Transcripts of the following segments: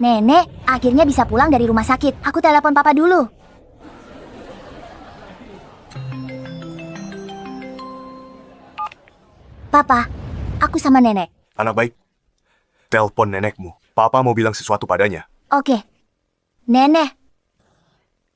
Nenek akhirnya bisa pulang dari rumah sakit. Aku telepon papa dulu. Papa, aku sama nenek. Anak baik, telepon nenekmu. Papa mau bilang sesuatu padanya. Oke. Nenek.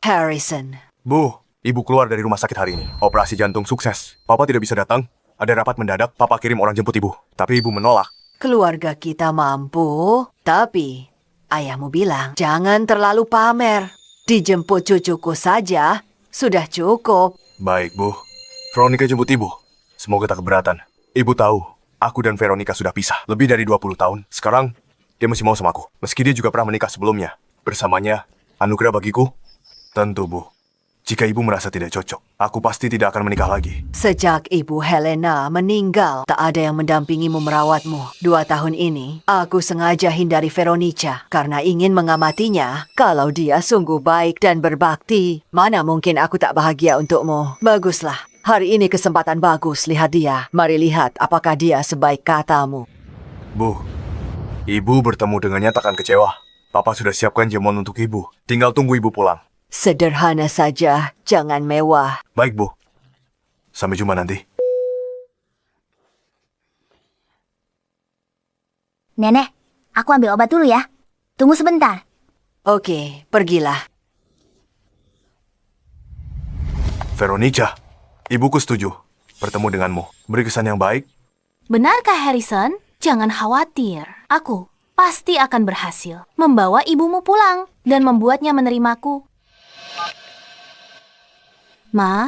Harrison, Bu, ibu keluar dari rumah sakit hari ini. Operasi jantung sukses. Papa tidak bisa datang. Ada rapat mendadak, papa kirim orang jemput ibu. Tapi ibu menolak. keluarga kita mampu, tapi ayahmu bilang jangan terlalu pamer. Dijemput cucuku saja sudah cukup. Baik, Bu. Veronica jemput ibu. Semoga tak keberatan. Ibu tahu, aku dan Veronica sudah pisah. Lebih dari 20 tahun. Sekarang, dia masih mau sama aku. Meski dia juga pernah menikah sebelumnya. Bersamanya, anugerah bagiku? Tentu, Bu. Jika ibu merasa tidak cocok, aku pasti tidak akan menikah lagi. Sejak ibu Helena meninggal, tak ada yang mendampingimu merawatmu. 2 tahun ini, aku sengaja hindari Veronica karena ingin mengamatinya. Kalau dia sungguh baik dan berbakti, mana mungkin aku tak bahagia untukmu. Baguslah, hari ini kesempatan bagus lihat dia. Mari lihat apakah dia sebaik katamu. Bu, ibu bertemu dengannya takkan kecewa. Papa sudah siapkan jamuan untuk ibu. Tinggal tunggu ibu pulang. Sederhana saja, jangan mewah. Baik, Bu. Sampai jumpa nanti. Nenek, aku ambil obat dulu ya. Tunggu sebentar. Oke, pergilah. Veronica, ibuku setuju bertemu denganmu. Beri kesan yang baik. Benarkah Harrison? Jangan khawatir. Aku pasti akan berhasil membawa ibumu pulang dan membuatnya menerimaku. Ma,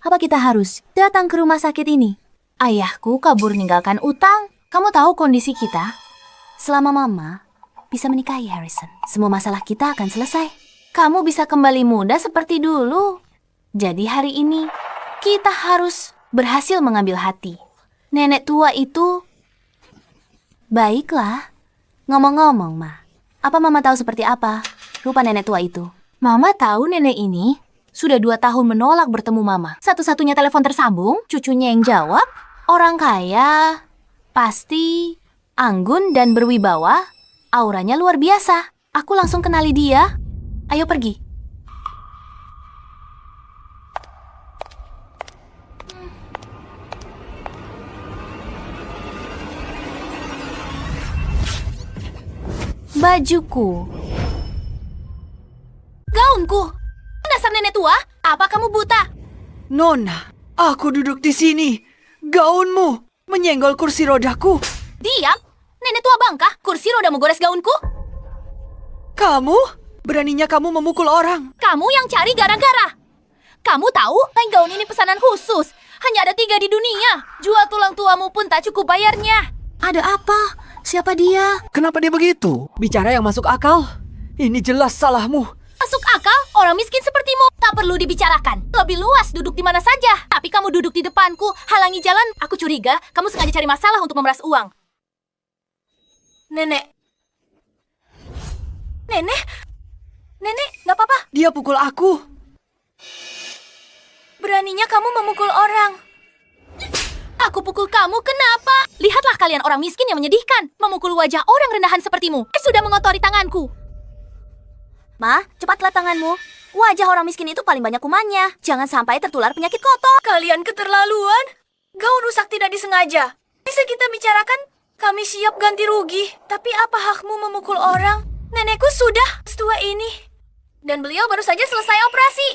apa kita harus datang ke rumah sakit ini? Ayahku kabur ninggalkan utang. Kamu tahu kondisi kita? Selama Mama bisa menikahi Harrison, semua masalah kita akan selesai. Kamu bisa kembali muda seperti dulu. Jadi hari ini, kita harus berhasil mengambil hati. Nenek tua itu... Baiklah. Ngomong-ngomong, Ma. Apa Mama tahu seperti apa rupa nenek tua itu? Mama tahu nenek ini sudah 2 tahun menolak bertemu Mama. Satu-satunya telepon tersambung, cucunya yang jawab. Orang kaya, pasti anggun dan berwibawa, auranya luar biasa. Aku langsung kenali dia. Ayo pergi. Bajuku. Gaunku. Dasar nenek tua, apa kamu buta? Nona, aku duduk di sini. Gaunmu menyenggol kursi rodaku. Diam! Nenek tua bangka, kursi roda menggores gaunku. Kamu? Beraninya kamu memukul orang. Kamu yang cari gara-gara. Kamu tahu, gaun ini pesanan khusus. Hanya ada 3 di dunia. Jual tulang tuamu pun tak cukup bayarnya. Ada apa? Siapa dia? Kenapa dia begitu? Bicara yang masuk akal. Ini jelas salahmu. Masuk akal, orang miskin sepertimu tak perlu dibicarakan. Lebih luas duduk di mana saja. Tapi kamu duduk di depanku, halangi jalan. Aku curiga kamu sengaja cari masalah untuk memeras uang. Nenek. Nenek? Nenek, nggak apa-apa. Dia pukul aku. Beraninya kamu memukul orang. Aku pukul kamu, kenapa? Lihatlah kalian orang miskin yang menyedihkan. Memukul wajah orang rendahan sepertimu. Sudah mengotori tanganku. Ma, cepatlah tanganmu. Wajah orang miskin itu paling banyak kumannya. Jangan sampai tertular penyakit kotor. Kalian keterlaluan. Gaun rusak tidak disengaja. Bisa kita bicarakan? Kami siap ganti rugi. Tapi apa hakmu memukul orang? Nenekku sudah setua ini. Dan beliau baru saja selesai operasi.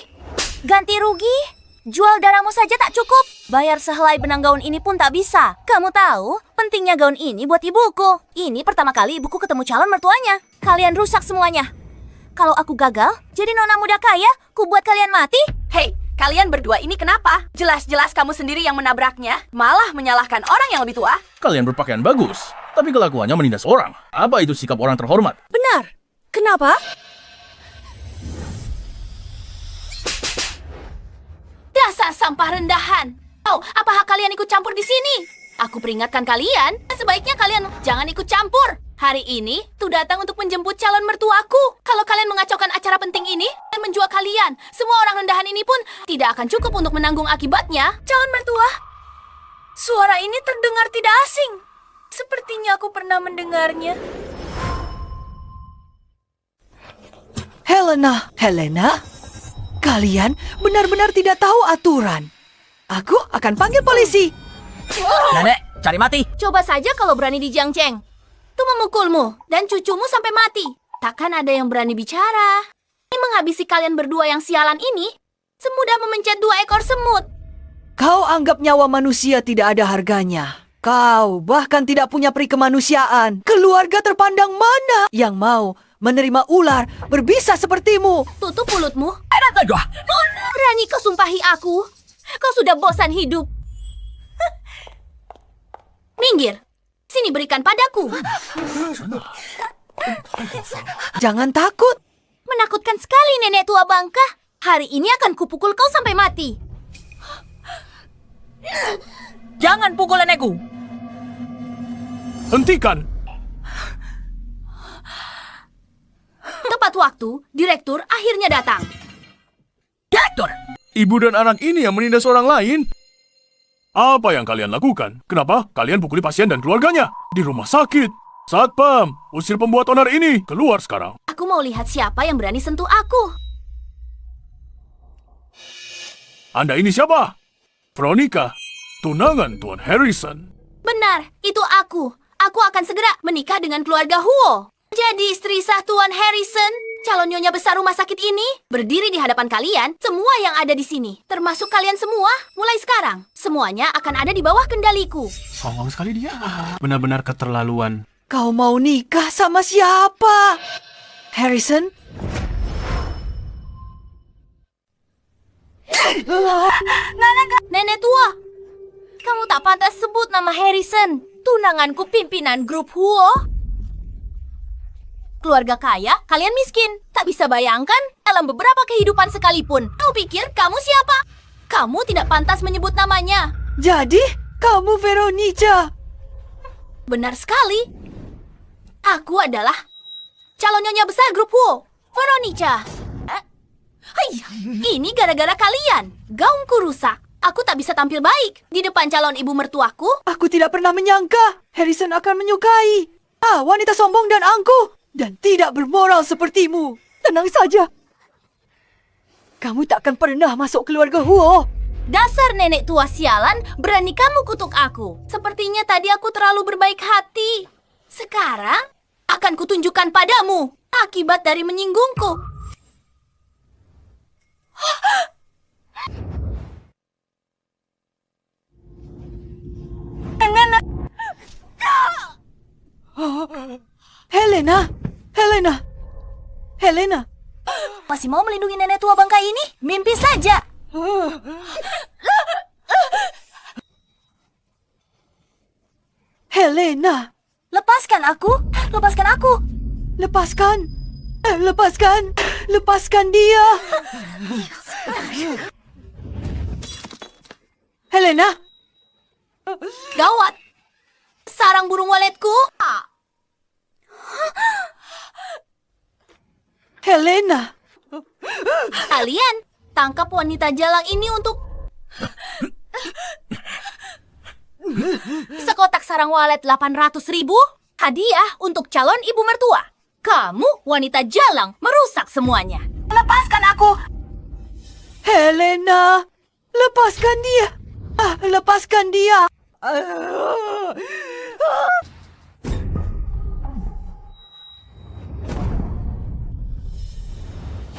Ganti rugi? Jual darahmu saja tak cukup. Bayar sehelai benang gaun ini pun tak bisa. Kamu tahu, pentingnya gaun ini buat ibuku. Ini pertama kali ibuku ketemu calon mertuanya. Kalian rusak semuanya. Kalau aku gagal, jadi nona muda kaya, ku buat kalian mati. Hei, kalian berdua ini kenapa? Jelas-jelas kamu sendiri yang menabraknya, malah menyalahkan orang yang lebih tua. Kalian berpakaian bagus, tapi kelakuannya menindas orang. Apa itu sikap orang terhormat? Benar. Kenapa? Dasar sampah rendahan. Oh, apa hak kalian ikut campur di sini? Aku peringatkan kalian, sebaiknya kalian jangan ikut campur. Hari ini, tuh datang untuk menjemput calon mertuaku. Kalau kalian mengacaukan acara penting ini dan menjual kalian, semua orang rendahan ini pun tidak akan cukup untuk menanggung akibatnya. Calon mertua, suara ini terdengar tidak asing. Sepertinya aku pernah mendengarnya. Helena, kalian benar-benar tidak tahu aturan. Aku akan panggil polisi. Nenek, cari mati. Coba saja kalau berani di Jiangcheng. Itu memukulmu dan cucumu sampai mati. Takkan ada yang berani bicara. Ini menghabisi kalian berdua yang sialan ini semudah memencet 2 ekor semut. Kau anggap nyawa manusia tidak ada harganya. Kau bahkan tidak punya peri kemanusiaan. Keluarga terpandang mana yang mau menerima ular berbisa sepertimu? Tutup mulutmu. Berani kau sumpahi aku. Kau sudah bosan hidup. Minggir. Sini berikan padaku. Jangan takut. Menakutkan sekali nenek tua bangka. Hari ini akan kupukul kau sampai mati. Jangan pukul nenekku. Hentikan! Tepat waktu, direktur akhirnya datang. Direktur! Ibu dan anak ini yang menindas orang lain? Apa yang kalian lakukan? Kenapa kalian pukuli pasien dan keluarganya? Di rumah sakit. Satpam, usir pembuat onar ini. Keluar sekarang. Aku mau lihat siapa yang berani sentuh aku. Anda ini siapa? Veronica, tunangan Tuan Harrison. Benar, itu aku. Aku akan segera menikah dengan keluarga Huo. Jadi istri sah Tuan Harrison, calon nyonya besar rumah sakit ini, berdiri di hadapan kalian, semua yang ada di sini. Termasuk kalian semua, mulai sekarang. Semuanya akan ada di bawah kendaliku. Songong sekali dia. Benar-benar keterlaluan. Kau mau nikah sama siapa? Harrison? Nenek tua, kamu tak pantas sebut nama Harrison. Tunanganku pimpinan grup Huo. Keluarga kaya, kalian miskin. Tak bisa bayangkan dalam beberapa kehidupan sekalipun. Kau pikir kamu siapa? Kamu tidak pantas menyebut namanya. Jadi, kamu Veronica. Benar sekali. Aku adalah calon nyonya besar grup Huo, Veronica. Ini gara-gara kalian. Gaungku rusak. Aku tak bisa tampil baik di depan calon ibu mertuaku. Aku tidak pernah menyangka Harrison akan menyukai. Wanita sombong dan angkuh. Dan tidak bermoral sepertimu. Tenang saja. Kamu tak akan pernah masuk keluarga Huo. Dasar nenek tua sialan, berani kamu kutuk aku. Sepertinya tadi aku terlalu berbaik hati. Sekarang akan kutunjukkan padamu akibat dari menyinggungku. Helena. Masih mau melindungi nenek tua bangka ini? Mimpi saja. Helena. Lepaskan aku. Lepaskan aku. Lepaskan dia. Helena. Gawat. Sarang burung waletku. Helena. Kalian tangkap wanita jalang ini untuk sekotak sarang walet 800.000 hadiah untuk calon ibu mertua. Kamu wanita jalang merusak semuanya. Lepaskan aku. Helena. Lepaskan dia. Lepaskan dia.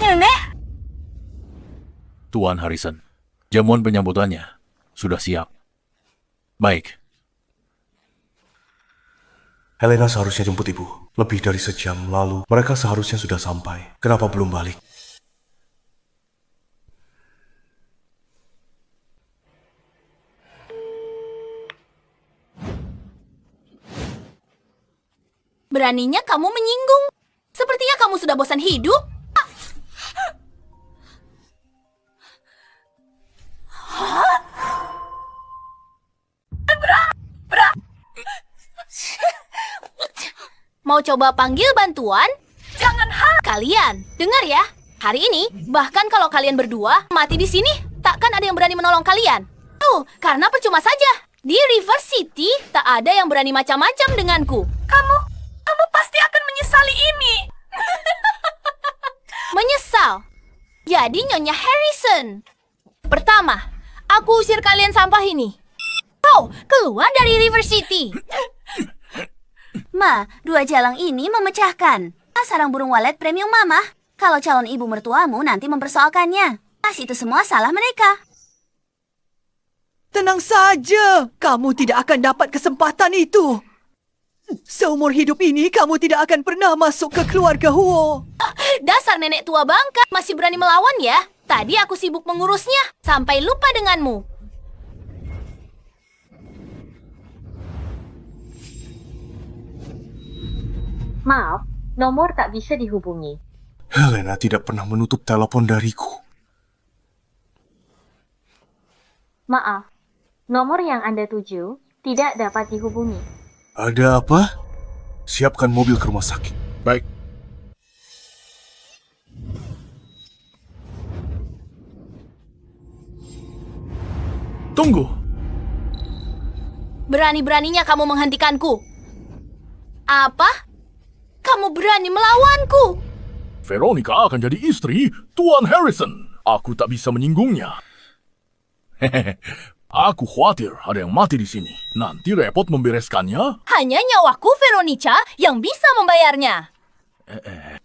Nenek. Tuan Harrison, jamuan penyambutannya sudah siap. Baik. Helena seharusnya jemput ibu. Lebih dari sejam lalu, mereka seharusnya sudah sampai. Kenapa belum balik? Beraninya kamu menyinggung. Sepertinya kamu sudah bosan hidup. Mau coba panggil bantuan? Jangan kalian, dengar ya. Hari ini, bahkan kalau kalian berdua mati di sini, takkan ada yang berani menolong kalian. Tuh, karena percuma saja. Di River City, tak ada yang berani macam-macam denganku. Kamu pasti akan menyesali ini. Menyesal? Jadi Nyonya Harrison. Pertama, aku usir kalian sampah ini. Kau keluar dari River City. Ma, 2 jalang ini memecahkan. Sarang burung walet premium Mama. Kalau calon ibu mertuamu nanti mempersoalkannya. Itu semua salah mereka. Tenang saja, kamu tidak akan dapat kesempatan itu. Seumur hidup ini kamu tidak akan pernah masuk ke keluarga Huo. Dasar nenek tua bangka, masih berani melawan ya? Tadi aku sibuk mengurusnya, sampai lupa denganmu. Maaf, nomor tak bisa dihubungi. Helena tidak pernah menutup telepon dariku. Maaf, nomor yang Anda tuju tidak dapat dihubungi. Ada apa? Siapkan mobil ke rumah sakit. Baik. Tunggu. Berani-beraninya kamu menghentikanku. Apa? Kamu berani melawanku? Veronica akan jadi istri Tuan Harrison. Aku tak bisa menyinggungnya. Hehehe. Aku khawatir ada yang mati di sini. Nanti repot membereskannya. Hanya nyawaku Veronica yang bisa membayarnya.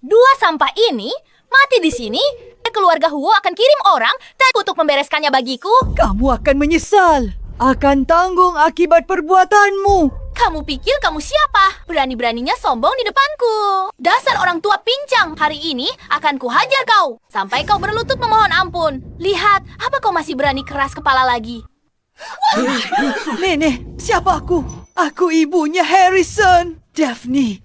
2 sampah ini mati di sini. Keluarga Huo akan kirim orang untuk membereskannya bagiku. Kamu akan menyesal. Akan tanggung akibat perbuatanmu. Kamu pikir kamu siapa? Berani-beraninya sombong di depanku. Dasar orang tua pincang. Hari ini akan kuhajar kau. Sampai kau berlutut memohon ampun. Lihat, apa kau masih berani keras kepala lagi? Nenek, siapa aku? Aku ibunya Harrison, Daphne.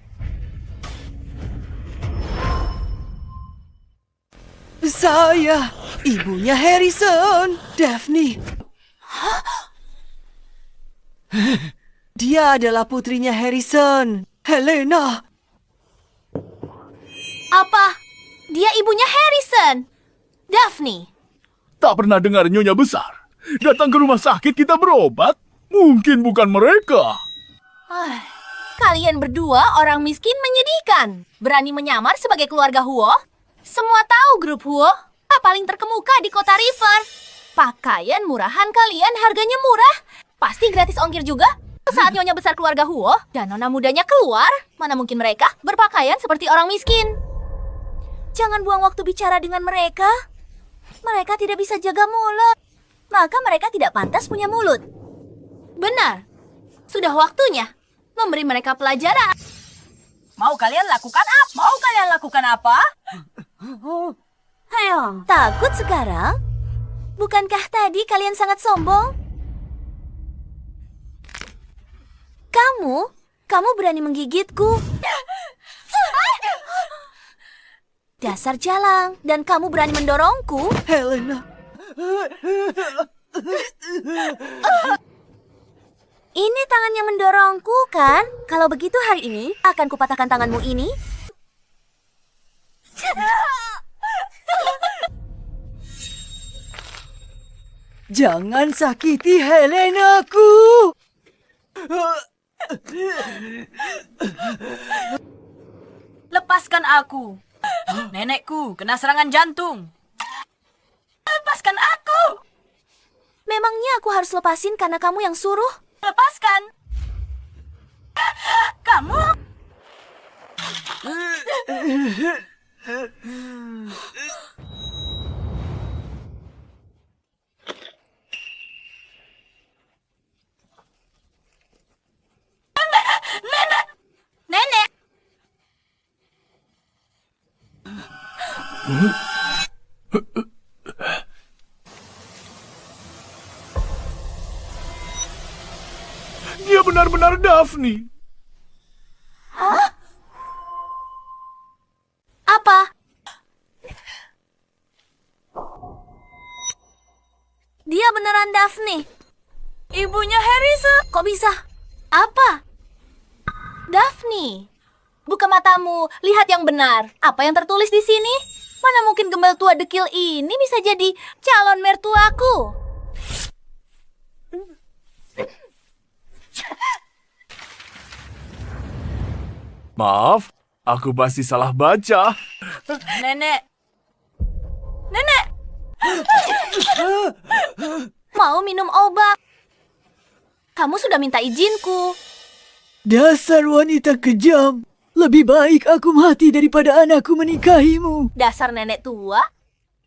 Saya, ibunya Harrison, Daphne. Dia adalah putrinya Harrison, Helena. Apa? Dia ibunya Harrison. Daphne. Tak pernah dengar nyonya besar. Datang ke rumah sakit kita berobat. Mungkin bukan mereka. Kalian berdua orang miskin menyedihkan. Berani menyamar sebagai keluarga Huo? Semua tahu grup Huo paling terkemuka di kota River. Pakaian murahan kalian harganya murah. Pasti gratis ongkir juga. Saat nyonya besar keluarga Huo dan nona mudanya keluar, mana mungkin mereka berpakaian seperti orang miskin? Jangan buang waktu bicara dengan mereka. Mereka tidak bisa jaga mulut. Maka mereka tidak pantas punya mulut. Benar. Sudah waktunya memberi mereka pelajaran. Mau kalian lakukan apa? Ayo, takut sekarang? Bukankah tadi kalian sangat sombong? Kamu berani menggigitku. Dasar jalang, dan kamu berani mendorongku. Helena. Ini tangannya mendorongku, kan? Kalau begitu hari ini, akan kupatahkan tanganmu ini. Jangan sakiti Helenaku. Lepaskan aku. Nenekku kena serangan jantung. Lepaskan aku. Memangnya aku harus lepasin karena kamu yang suruh? Lepaskan. Kamu. Nenek. Dia benar-benar Daphne. Apa? Dia beneran Daphne. Ibunya Harrison. Kok bisa? Apa? Daphne. Buka matamu, lihat yang benar. Apa yang tertulis di sini? Mana mungkin gembel tua dekil ini bisa jadi calon mertuaku? Maaf, aku pasti salah baca. Nenek. Nenek! Mau minum obat. Kamu sudah minta izinku. Dasar wanita kejam. Lebih baik aku mati daripada anakku menikahimu. Dasar nenek tua.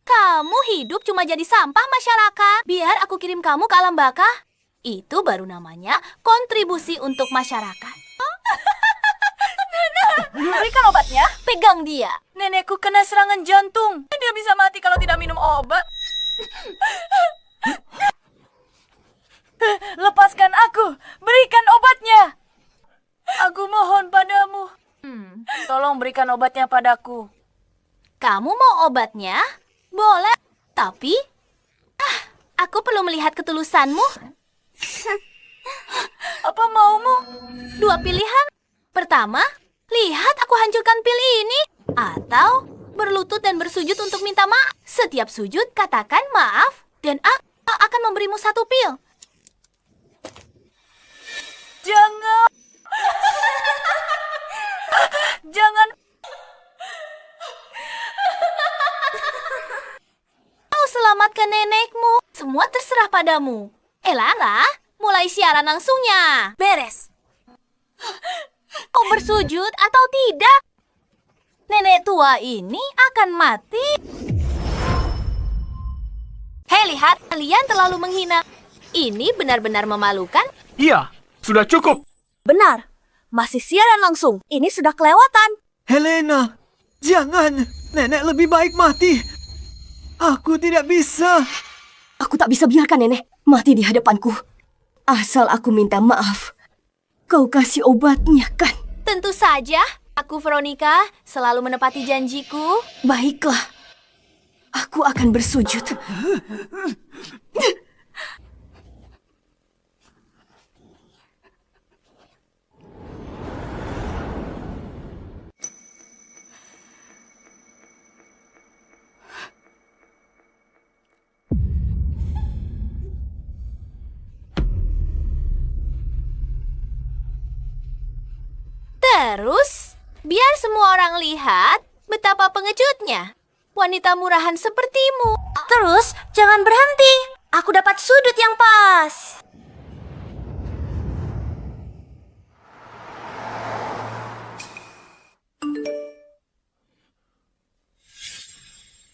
Kamu hidup cuma jadi sampah masyarakat. Biar aku kirim kamu ke alam baka. Itu baru namanya kontribusi untuk masyarakat. Berikan obatnya. Pegang dia. Nenekku kena serangan jantung. Dia bisa mati kalau tidak minum obat. Lepaskan aku. Berikan obatnya. Aku mohon padamu. Tolong berikan obatnya padaku. Kamu mau obatnya? Boleh. Tapi, aku perlu melihat ketulusanmu. Apa maumu? Dua pilihan. Pertama, lihat aku hancurkan pil ini. Atau berlutut dan bersujud untuk minta maaf. Setiap sujud katakan maaf dan aku akan memberimu satu pil. Jangan. Jangan. Kau selamatkan nenekmu. Semua terserah padamu. Lara, mulai siaran langsungnya. Beres. Kau bersujud atau tidak? Nenek tua ini akan mati. Hei, lihat. Kalian terlalu menghina. Ini benar-benar memalukan. Iya, sudah cukup. Benar. Masih siaran langsung. Ini sudah kelewatan. Helena, jangan. Nenek lebih baik mati. Aku tidak bisa. Aku tak bisa biarkan nenek mati di hadapanku. Asal aku minta maaf. Kau kasih obatnya kan? Tentu saja. Aku, Veronica, selalu menepati janjiku. Baiklah. Aku akan bersujud. Terus, biar semua orang lihat betapa pengejutnya wanita murahan sepertimu. Terus, jangan berhenti. Aku dapat sudut yang pas.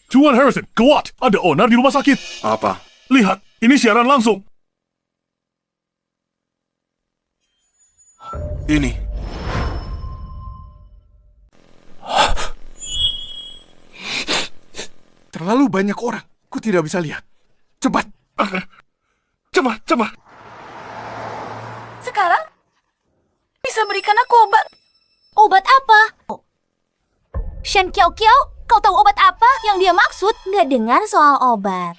Tuan Harrison, gawat! Ada onar di rumah sakit. Apa? Lihat, ini siaran langsung. Ini. Terlalu banyak orang. Ku tidak bisa lihat. Cepat. Cepat. Sekarang bisa berikan aku obat. Obat apa? Shen Kiao Kiao, kau tahu obat apa yang dia maksud? Nggak dengar soal obat.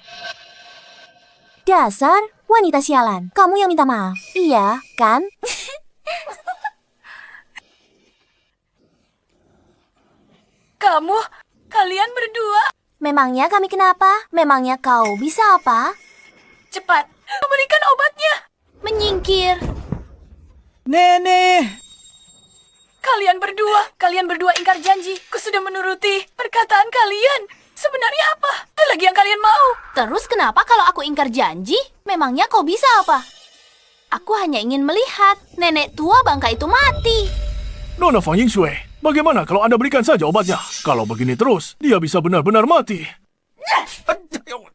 Dasar wanita sialan. Kamu yang minta maaf. Iya, kan? Kalian berdua. Memangnya kami kenapa? Memangnya kau bisa apa? Cepat, berikan obatnya. Menyingkir. Nenek! Kalian berdua ingkar janji. Ku sudah menuruti perkataan kalian. Sebenarnya apa? Ada lagi yang kalian mau? Terus kenapa kalau aku ingkar janji? Memangnya kau bisa apa? Aku hanya ingin melihat nenek tua bangka itu mati. Nona Fang Yingshui, bagaimana kalau Anda berikan saja obatnya? Kalau begini terus, dia bisa benar-benar mati.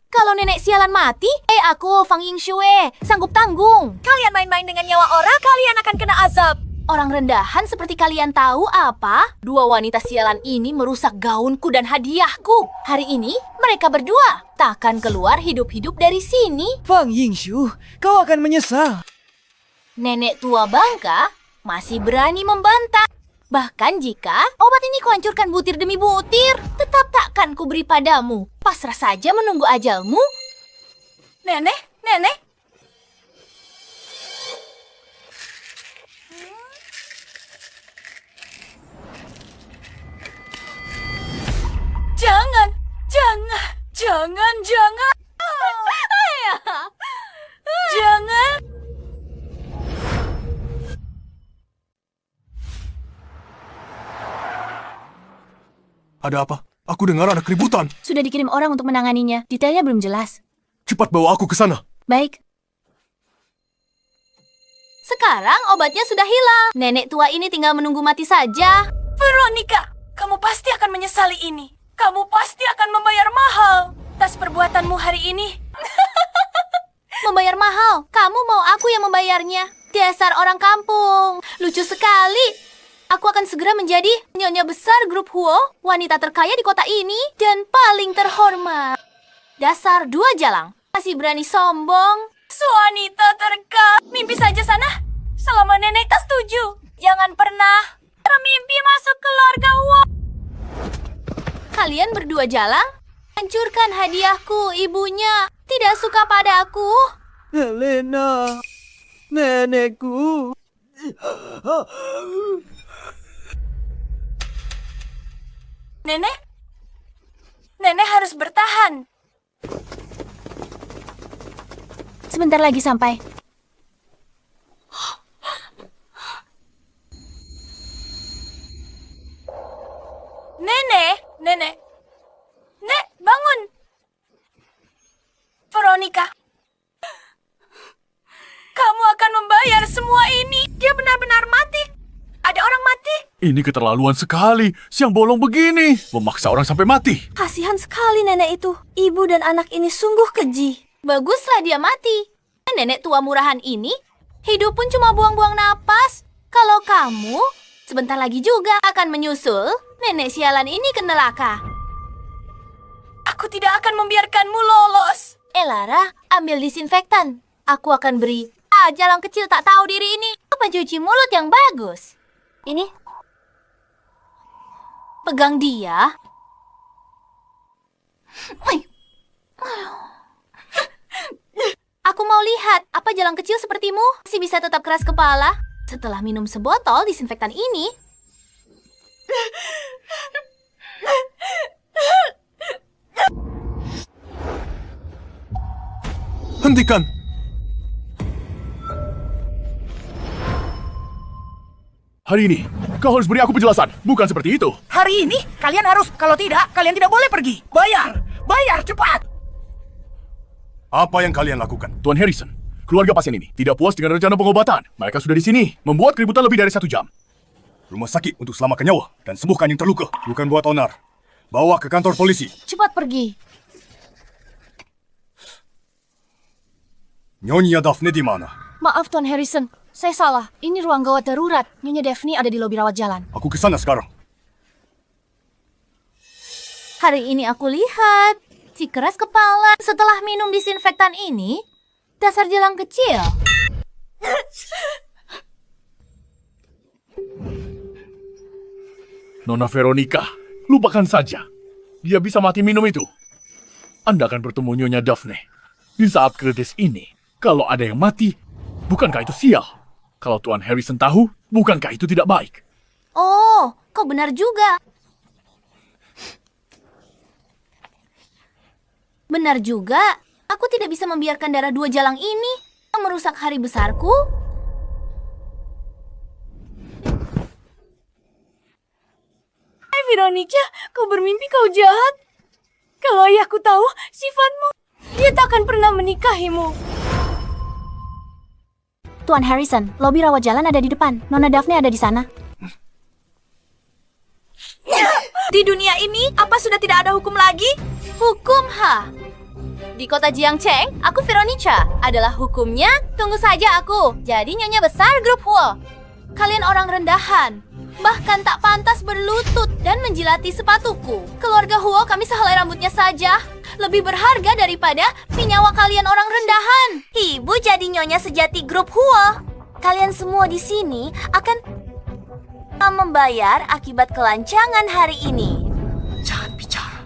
Kalau nenek sialan mati, aku Fang Yingshui, sanggup tanggung. Kalian main-main dengan nyawa orang, kalian akan kena azab. Orang rendahan seperti kalian tahu apa? Dua wanita sialan ini merusak gaunku dan hadiahku. Hari ini mereka berdua takkan keluar hidup-hidup dari sini. Fang Yingshu, kau akan menyesal. Nenek tua bangka masih berani membantah. Bahkan jika obat ini kuhancurkan butir demi butir, tetap takkan kuberi padamu. Pasrah saja menunggu ajalmu. Nenek. Jangan. Jangan. Ada apa? Aku dengar ada keributan. Sudah dikirim orang untuk menanganinya. Detailnya belum jelas. Cepat bawa aku ke sana. Baik. Sekarang obatnya sudah hilang. Nenek tua ini tinggal menunggu mati saja. Veronica, kamu pasti akan menyesali ini. Kamu pasti akan membayar mahal atas perbuatanmu hari ini. Membayar mahal? Kamu mau aku yang membayarnya? Dasar orang kampung. Lucu sekali. Aku akan segera menjadi nyonya besar grup Huo, wanita terkaya di kota ini, dan paling terhormat. Dasar dua jalang. Masih berani sombong. Wanita terkaya. Mimpi saja sana. Selama nenek tak setuju. Jangan pernah bermimpi masuk keluarga Huo. Kalian berdua jalang? Hancurkan hadiahku, ibunya. Tidak suka pada aku. Helena, nenekku. Nenek harus bertahan. Sebentar lagi sampai. Nek, bangun. Veronica, kamu akan membayar semua ini. Dia benar-benar mati. Ada orang mati. Ini keterlaluan sekali. Siang bolong begini. Memaksa orang sampai mati. Kasihan sekali nenek itu. Ibu dan anak ini sungguh keji. Baguslah dia mati. Nenek tua murahan ini hidup pun cuma buang-buang napas. Kalau kamu sebentar lagi juga akan menyusul nenek sialan ini ke neraka. Aku tidak akan membiarkanmu lolos. Lara, ambil disinfektan. Aku akan beri. Jalang kecil tak tahu diri ini. Pencuci mulut yang bagus. Ini. Pegang dia. Aku mau lihat, apa jalang kecil sepertimu masih bisa tetap keras kepala setelah minum sebotol disinfektan ini? Hentikan! Hari ini, kau harus beri aku penjelasan. Bukan seperti itu. Hari ini, kalian harus. Kalau tidak, kalian tidak boleh pergi. Bayar! Bayar, cepat! Apa yang kalian lakukan? Tuan Harrison, keluarga pasien ini tidak puas dengan rencana pengobatan. Mereka sudah di sini, membuat keributan lebih dari 1 jam. Rumah sakit untuk selamatkan nyawa dan sembuhkan yang terluka. Bukan buat onar. Bawa ke kantor polisi. Cepat pergi. Nyonya Daphne di mana? Maaf, Tuan Harrison. Saya salah. Ini ruang gawat darurat. Nyonya Daphne ada di lobi rawat jalan. Aku ke sana sekarang. Hari ini aku lihat si keras kepala setelah minum disinfektan ini. Dasar jalang kecil. Nona Veronica, lupakan saja. Dia bisa mati minum itu. Anda akan bertemu Nyonya Daphne. Di saat kritis ini, kalau ada yang mati, bukankah itu sial? Kalau Tuan Harrison tahu, bukankah itu tidak baik? Oh, kau benar juga. Benar juga. Aku tidak bisa membiarkan darah 2 jalang ini merusak hari besarku. Hai Veronica, kau bermimpi kau jahat. Kalau ayahku tahu sifatmu, dia tak akan pernah menikahimu. Tuan Harrison, lobi rawat jalan ada di depan. Nona Daphne ada di sana. Di dunia ini, apa sudah tidak ada hukum lagi? Hukum, ha? Di kota Jiangcheng, aku Veronica. Adalah hukumnya, tunggu saja aku. Jadi nyonya besar grup Huo. Kalian orang rendahan. Bahkan tak pantas berlutut dan menjilati sepatuku. Keluarga Huo kami sehelai rambutnya saja. Lebih berharga daripada nyawa kalian orang rendahan. Ibu jadi nyonya sejati grup Huo. Kalian semua di sini akan membayar akibat kelancangan hari ini. Jangan bicara.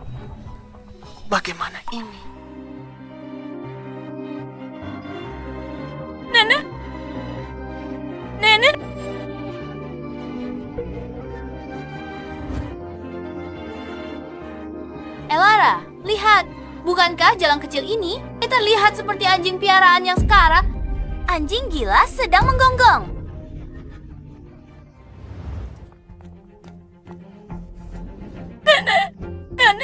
Bagaimana ini? Nenek. Lara, lihat. Bukankah jalang kecil ini terlihat seperti anjing piaraan yang sekarat? Anjing gila sedang menggonggong. Nenek.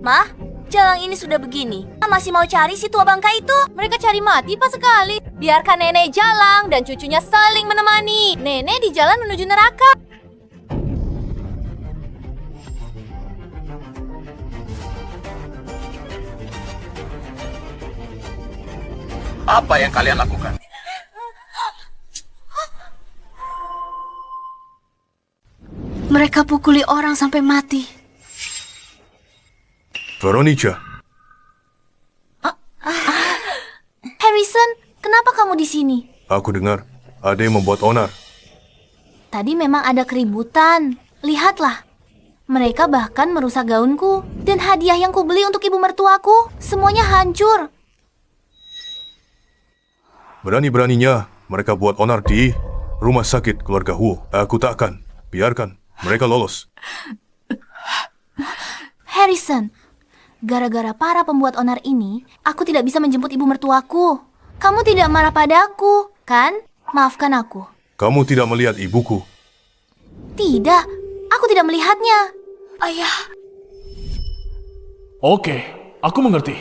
Mah, jalan ini sudah begini. Masih mau cari si tua bangka itu? Mereka cari mati pas sekali. Biarkan nenek jalan dan cucunya saling menemani. Nenek di jalan menuju neraka. Apa yang kalian lakukan? Mereka pukuli orang sampai mati. Veronica, Harrison, kenapa kamu di sini? aku dengar ada yang membuat onar. Tadi memang ada keributan. Lihatlah. Mereka bahkan merusak gaunku dan hadiah yang kubeli untuk ibu mertuaku. Semuanya hancur. Berani-beraninya mereka buat onar di rumah sakit keluarga Huo. Aku tak akan biarkan mereka lolos. Harrison, gara-gara para pembuat onar ini, aku tidak bisa menjemput ibu mertuaku. Kamu tidak marah padaku, kan? Maafkan aku. Kamu tidak melihat ibuku. Tidak, aku tidak melihatnya. Ayah. Oke, aku mengerti.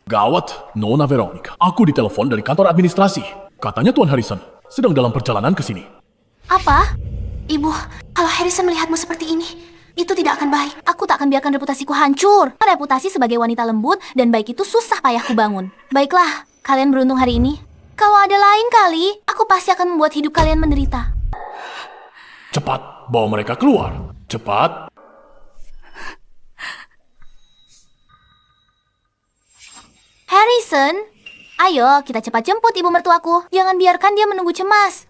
Gawat, Nona Veronica. Aku ditelepon dari kantor administrasi. Katanya Tuan Harrison sedang dalam perjalanan ke sini. Apa? Ibu, kalau Harrison melihatmu seperti ini, itu tidak akan baik. Aku tak akan biarkan reputasiku hancur. Reputasi sebagai wanita lembut dan baik itu susah payahku bangun. Baiklah, kalian beruntung hari ini. Kalau ada lain kali, aku pasti akan membuat hidup kalian menderita. Cepat, bawa mereka keluar. Cepat. Harrison, ayo kita cepat jemput ibu mertuaku. Jangan biarkan dia menunggu cemas.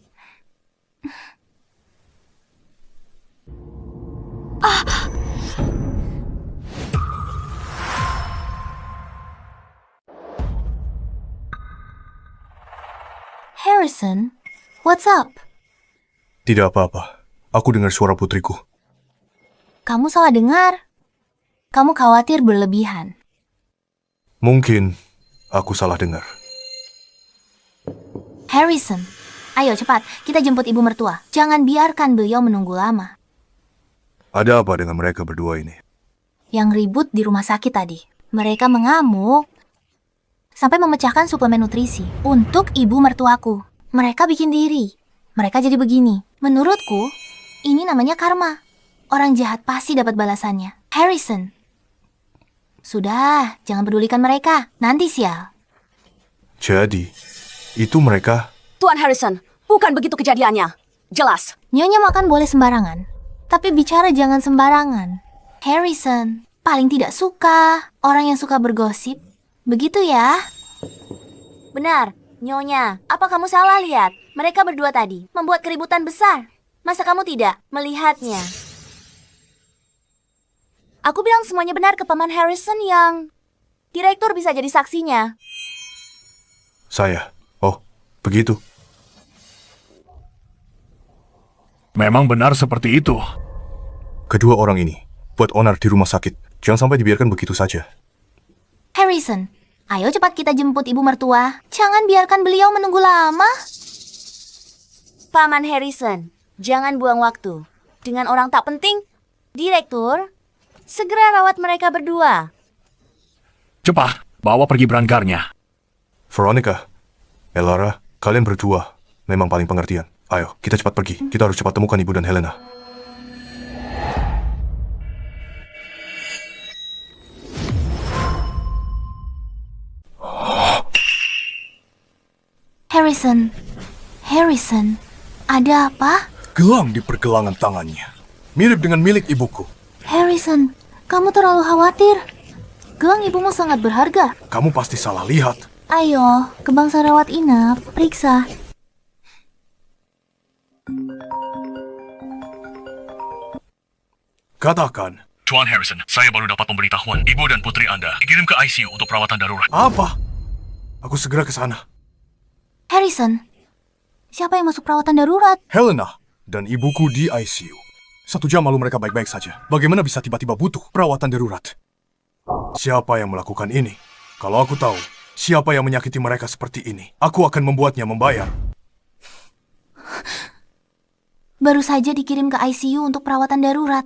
Harrison, what's up? Tidak apa-apa. Aku dengar suara putriku. Kamu salah dengar. Kamu khawatir berlebihan. Mungkin aku salah dengar. Harrison, ayo cepat, kita jemput ibu mertua. Jangan biarkan beliau menunggu lama. Ada apa dengan mereka berdua ini? Yang ribut di rumah sakit tadi. Mereka mengamuk sampai memecahkan suplemen nutrisi untuk ibu mertuaku. Mereka bikin diri. Mereka jadi begini. Menurutku, ini namanya karma. Orang jahat pasti dapat balasannya. Harrison. Sudah, jangan pedulikan mereka. Nanti sial. Jadi, itu mereka. Tuan Harrison, bukan begitu kejadiannya. Jelas. Nyonya makan boleh sembarangan, tapi bicara jangan sembarangan. Harrison, paling tidak suka orang yang suka bergosip. Begitu ya? Benar, Nyonya. Apa kamu salah lihat? Mereka berdua tadi membuat keributan besar. Masa kamu tidak melihatnya? Aku bilang semuanya benar ke Paman Harrison yang direktur bisa jadi saksinya. Saya. Oh, begitu. Memang benar seperti itu. Kedua orang ini buat onar di rumah sakit. Jangan sampai dibiarkan begitu saja. Harrison, ayo cepat kita jemput ibu mertua. Jangan biarkan beliau menunggu lama. Paman Harrison, jangan buang waktu dengan orang tak penting. Direktur, segera rawat mereka berdua. Cepat, bawa pergi berangkarnya. Veronica, Elara, kalian berdua memang paling pengertian. Ayo, kita cepat pergi. Kita harus cepat temukan Ibu dan Helena. Harrison, ada apa? Gelang di pergelangan tangannya. Mirip dengan milik ibuku. Harrison, kamu terlalu khawatir. Gelang ibumu sangat berharga. Kamu pasti salah lihat. Ayo, ke bangsa rawat inap, periksa. Katakan. Tuan Harrison, saya baru dapat pemberitahuan. Ibu dan putri Anda dikirim ke ICU untuk perawatan darurat. Apa? Aku segera ke sana. Harrison, siapa yang masuk perawatan darurat? Helena dan ibuku di ICU. 1 jam lalu mereka baik-baik saja. Bagaimana bisa tiba-tiba butuh perawatan darurat? Siapa yang melakukan ini? Kalau aku tahu, siapa yang menyakiti mereka seperti ini, aku akan membuatnya membayar. Baru saja dikirim ke ICU untuk perawatan darurat.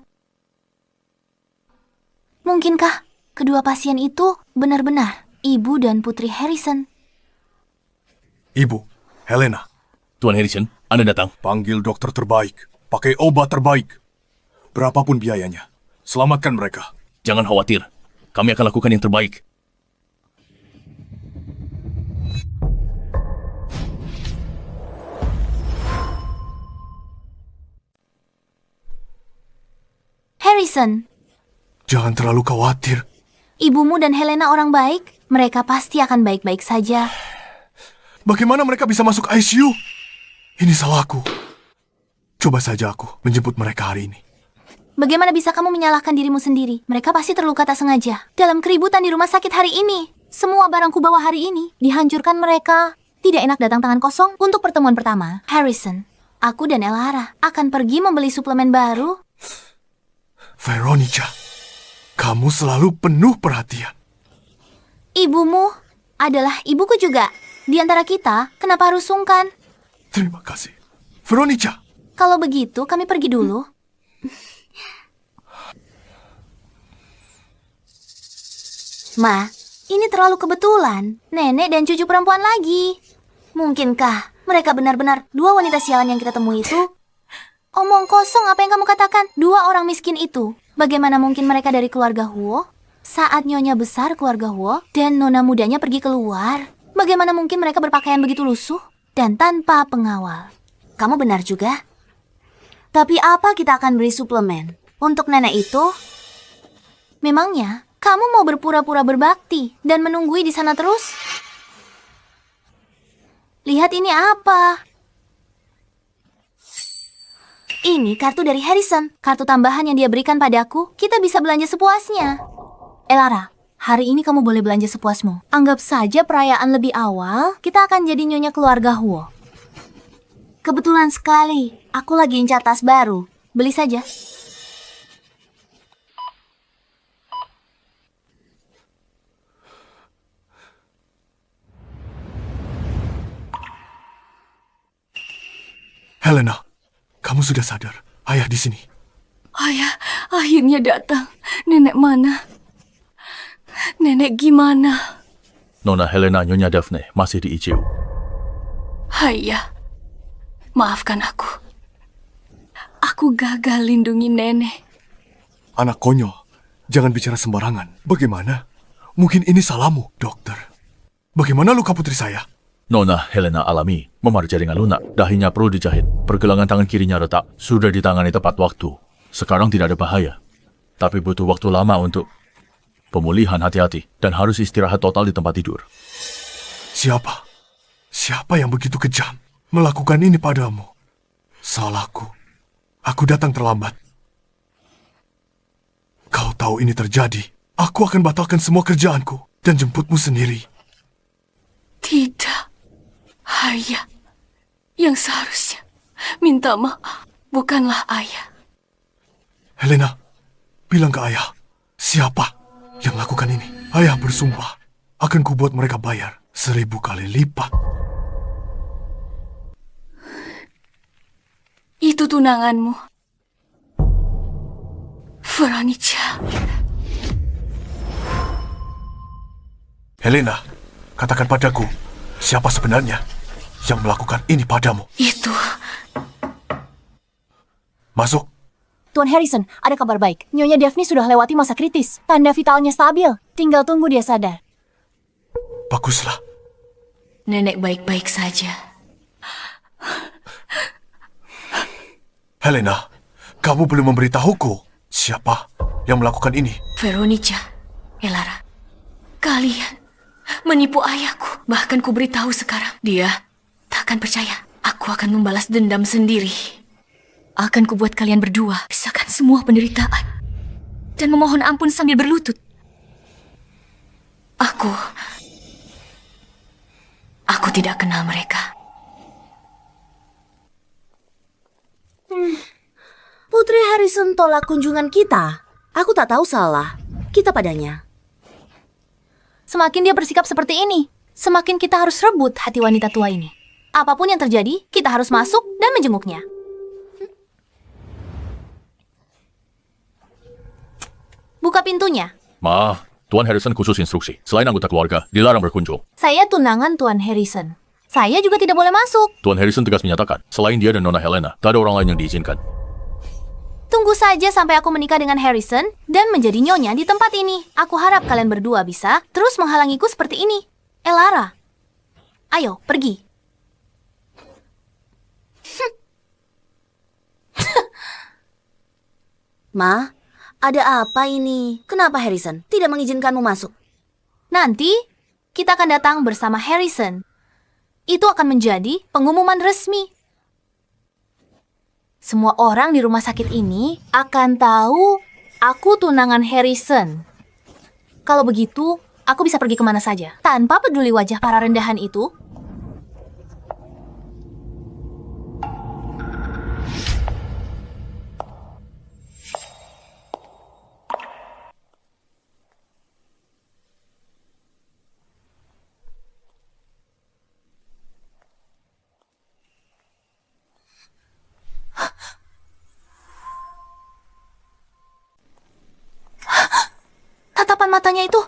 Mungkinkah Kedua pasien itu benar-benar ibu dan putri Harrison. Ibu, Helena, Tuan Harrison, Anda datang. panggil dokter terbaik. Pakai obat terbaik. Berapapun biayanya. Selamatkan mereka. Jangan khawatir. Kami akan lakukan yang terbaik. Harrison, Jangan terlalu khawatir. ibumu dan Helena orang baik. Mereka pasti akan baik-baik saja. Bagaimana mereka bisa masuk ICU? Ini salahku. Coba saja aku menjemput mereka hari ini. Bagaimana bisa kamu menyalahkan dirimu sendiri? Mereka pasti terluka tak sengaja. Dalam keributan di rumah sakit hari ini. Semua barangku bawa hari ini dihancurkan mereka. Tidak enak datang tangan kosong untuk pertemuan pertama. Harrison, aku dan Elara akan pergi membeli suplemen baru. Veronica, kamu selalu penuh perhatian. Ibumu adalah ibuku juga. Di antara kita, kenapa harus sungkan? Terima kasih. Veronica, Kalau begitu, kami pergi dulu. Ma, ini terlalu kebetulan. Nenek dan cucu perempuan lagi. Mungkinkah mereka benar-benar dua wanita sialan yang kita temui itu? Omong kosong apa yang kamu katakan? Dua orang miskin itu. Bagaimana mungkin mereka dari keluarga Huo? Saat nyonya besar keluarga Huo dan nona mudanya pergi keluar, bagaimana mungkin mereka berpakaian begitu lusuh dan tanpa pengawal? Kamu benar juga. Tapi apa kita akan beri suplemen untuk nenek itu? Memangnya kamu mau berpura-pura berbakti dan menunggui di sana terus? Lihat ini apa? Ini kartu dari Harrison, kartu tambahan yang dia berikan padaku. Kita bisa belanja sepuasnya. Elara, hari ini kamu boleh belanja sepuasmu. Anggap saja perayaan lebih awal, kita akan jadi nyonya keluarga Huo. Kebetulan sekali, aku lagi incar tas baru. Beli saja. Helena, kamu sudah sadar. Ayah di sini. Ayah akhirnya datang. Nenek mana? Nenek gimana? Nona Helena Nyonya Daphne masih di ICU. Ayah, maafkan aku. Aku gagal lindungi nenek. Anak konyol, jangan bicara sembarangan. Bagaimana? Mungkin ini salahmu, dokter. Bagaimana luka putri saya? Nona Helena alami memar jaringan lunak. Dahinya perlu dijahit. Pergelangan tangan kirinya retak. Sudah ditangani tepat waktu. Sekarang tidak ada bahaya. Tapi butuh waktu lama untuk pemulihan. Hati-hati. Dan harus istirahat total di tempat tidur. Siapa? Siapa yang begitu kejam melakukan ini padamu? Salahku. Aku datang terlambat. Kau tahu ini terjadi. Aku akan batalkan semua kerjaanku dan jemputmu sendiri. Tidak. Ayah. Yang seharusnya minta maaf bukanlah ayah. Helena, bilang ke ayah. Siapa yang lakukan ini? Ayah bersumpah akan kubuat mereka bayar 1000 kali lipat. Itu tunanganmu. Veronica. Helena, katakan padaku, siapa sebenarnya yang melakukan ini padamu? Itu. Masuk. Tuan Harrison, ada kabar baik. Nyonya Daphne sudah lewati masa kritis. Tanda vitalnya stabil. Tinggal tunggu dia sadar. Baguslah. Nenek baik-baik saja. Helena, kamu belum memberitahuku siapa yang melakukan ini. Veronica, Elara, kalian menipu ayahku. Bahkan ku beritahu sekarang. Dia takkan percaya. Aku akan membalas dendam sendiri. Akan kubuat kalian berdua rasakan semua penderitaan. Dan memohon ampun sambil berlutut. Aku tidak kenal mereka. Putri Harrison tolak kunjungan kita. Aku tak tahu salah kita padanya. Semakin dia bersikap seperti ini, semakin kita harus rebut hati wanita tua ini. Apapun yang terjadi, kita harus masuk dan menjenguknya. Buka pintunya. Ma, Tuan Harrison khusus instruksi. Selain anggota keluarga, dilarang berkunjung. Saya tunangan Tuan Harrison. Saya juga tidak boleh masuk. Tuan Harrison tegas menyatakan, selain dia dan Nona Helena, tak ada orang lain yang diizinkan. Tunggu saja sampai aku menikah dengan Harrison dan menjadi nyonya di tempat ini. Aku harap kalian berdua bisa terus menghalangiku seperti ini. Elara, ayo pergi. Ma, ada apa ini? Kenapa Harrison tidak mengizinkanmu masuk? Nanti kita akan datang bersama Harrison. Itu akan menjadi pengumuman resmi. Semua orang di rumah sakit ini akan tahu aku tunangan Harrison. Kalau begitu, aku bisa pergi kemana saja tanpa peduli wajah para rendahan itu. Tatapan matanya itu.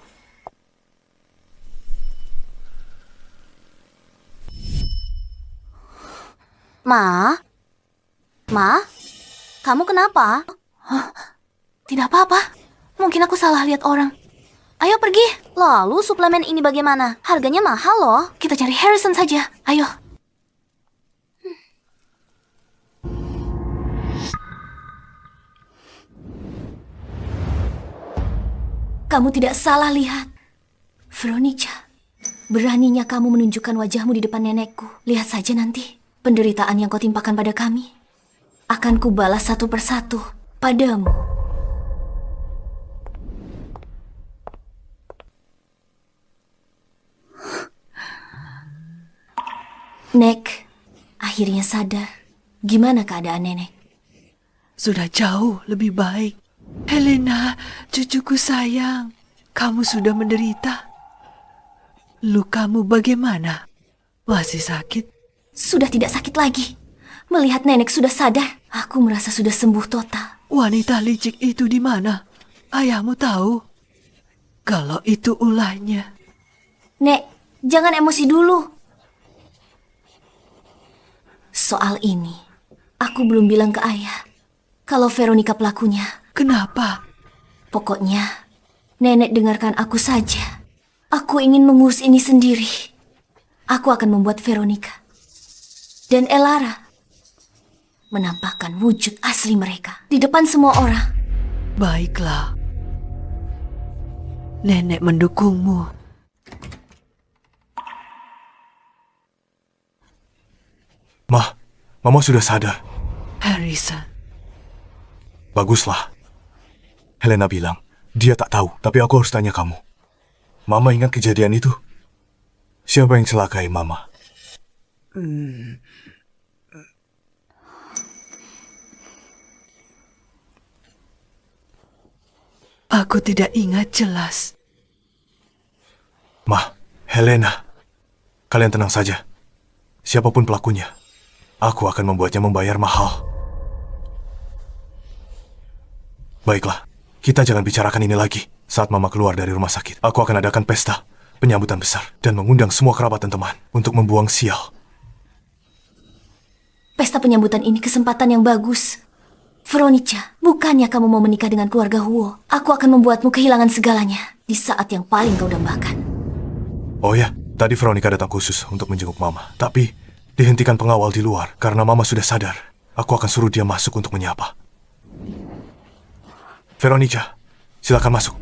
Ma? Kamu kenapa? Tidak apa-apa. Mungkin aku salah lihat orang. Ayo pergi. Lalu suplemen ini bagaimana? Harganya mahal loh. Kita cari Harrison saja. Ayo. Kamu tidak salah lihat. Veronica, beraninya kamu menunjukkan wajahmu di depan nenekku. Lihat saja nanti, penderitaan yang kau timpakan pada kami. Akan kubalas satu persatu padamu. Nek, akhirnya sadar. Gimana keadaan nenek? Sudah jauh lebih baik. Helena, cucuku sayang, kamu sudah menderita. Lukamu bagaimana? Masih sakit? Sudah tidak sakit lagi. Melihat nenek sudah sadar, aku merasa sudah sembuh total. Wanita licik itu di mana? Ayahmu tahu? Kalau itu ulahnya. Nek, jangan emosi dulu. Soal ini, aku belum bilang ke ayah kalau Veronica pelakunya. Kenapa? Pokoknya, nenek dengarkan aku saja. Aku ingin mengurus ini sendiri. Aku akan membuat Veronica dan Elara menampakkan wujud asli mereka di depan semua orang. Baiklah. Nenek mendukungmu. Mama sudah sadar. Harrison. Baguslah. Helena bilang, dia tak tahu, tapi aku harus tanya kamu. Mama ingat kejadian itu? Siapa yang celakai Mama? Aku tidak ingat jelas. Helena. Kalian tenang saja. Siapapun pelakunya, aku akan membuatnya membayar mahal. Baiklah, kita jangan bicarakan ini lagi. Saat Mama keluar dari rumah sakit, aku akan adakan pesta, penyambutan besar, dan mengundang semua kerabat dan teman untuk membuang sial. Pesta penyambutan ini kesempatan yang bagus. Veronica, bukannya kamu mau menikah dengan keluarga Huo? Aku akan membuatmu kehilangan segalanya di saat yang paling kau dambakan. Oh ya, tadi Veronica datang khusus untuk menjenguk Mama. Tapi, dihentikan pengawal di luar karena Mama sudah sadar. Aku akan suruh dia masuk untuk menyapa. Veronica, silakan masuk.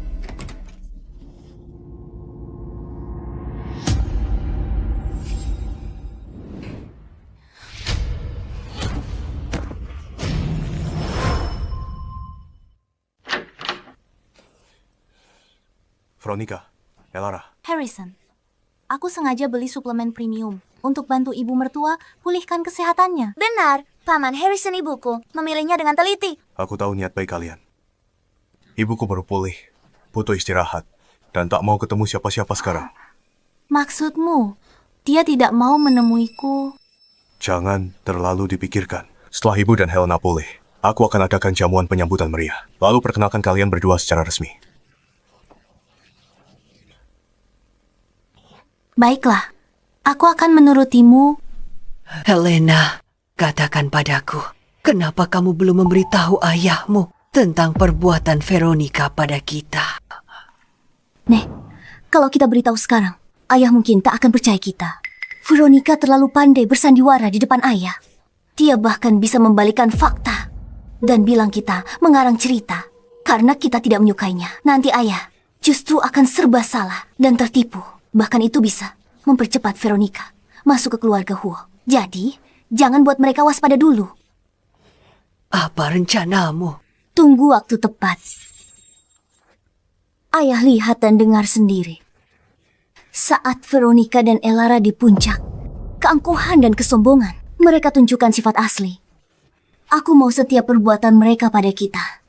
Veronica, Elara. Harrison, aku sengaja beli suplemen premium untuk bantu ibu mertua pulihkan kesehatannya. Benar, Paman Harrison ibuku memilihnya dengan teliti. Aku tahu niat baik kalian. Ibuku baru pulih, butuh istirahat, dan tak mau ketemu siapa-siapa sekarang. Maksudmu, dia tidak mau menemuiku? Jangan terlalu dipikirkan. Setelah Ibu dan Helena pulih, aku akan adakan jamuan penyambutan meriah. Lalu perkenalkan kalian berdua secara resmi. Baiklah, aku akan menurutimu. Helena, katakan padaku, kenapa kamu belum memberitahu ayahmu tentang perbuatan Veronica pada kita? Nek, kalau kita beritahu sekarang, ayah mungkin tak akan percaya kita. Veronica terlalu pandai bersandiwara di depan ayah. Dia bahkan bisa membalikan fakta dan bilang kita mengarang cerita karena kita tidak menyukainya. Nanti ayah justru akan serba salah dan tertipu. Bahkan itu bisa mempercepat Veronica masuk ke keluarga Huo. Jadi, jangan buat mereka waspada dulu. Apa rencanamu? Tunggu waktu tepat. Ayah lihat dan dengar sendiri. Saat Veronica dan Elara di puncak, keangkuhan dan kesombongan, mereka tunjukkan sifat asli. Aku mau setiap perbuatan mereka pada kita.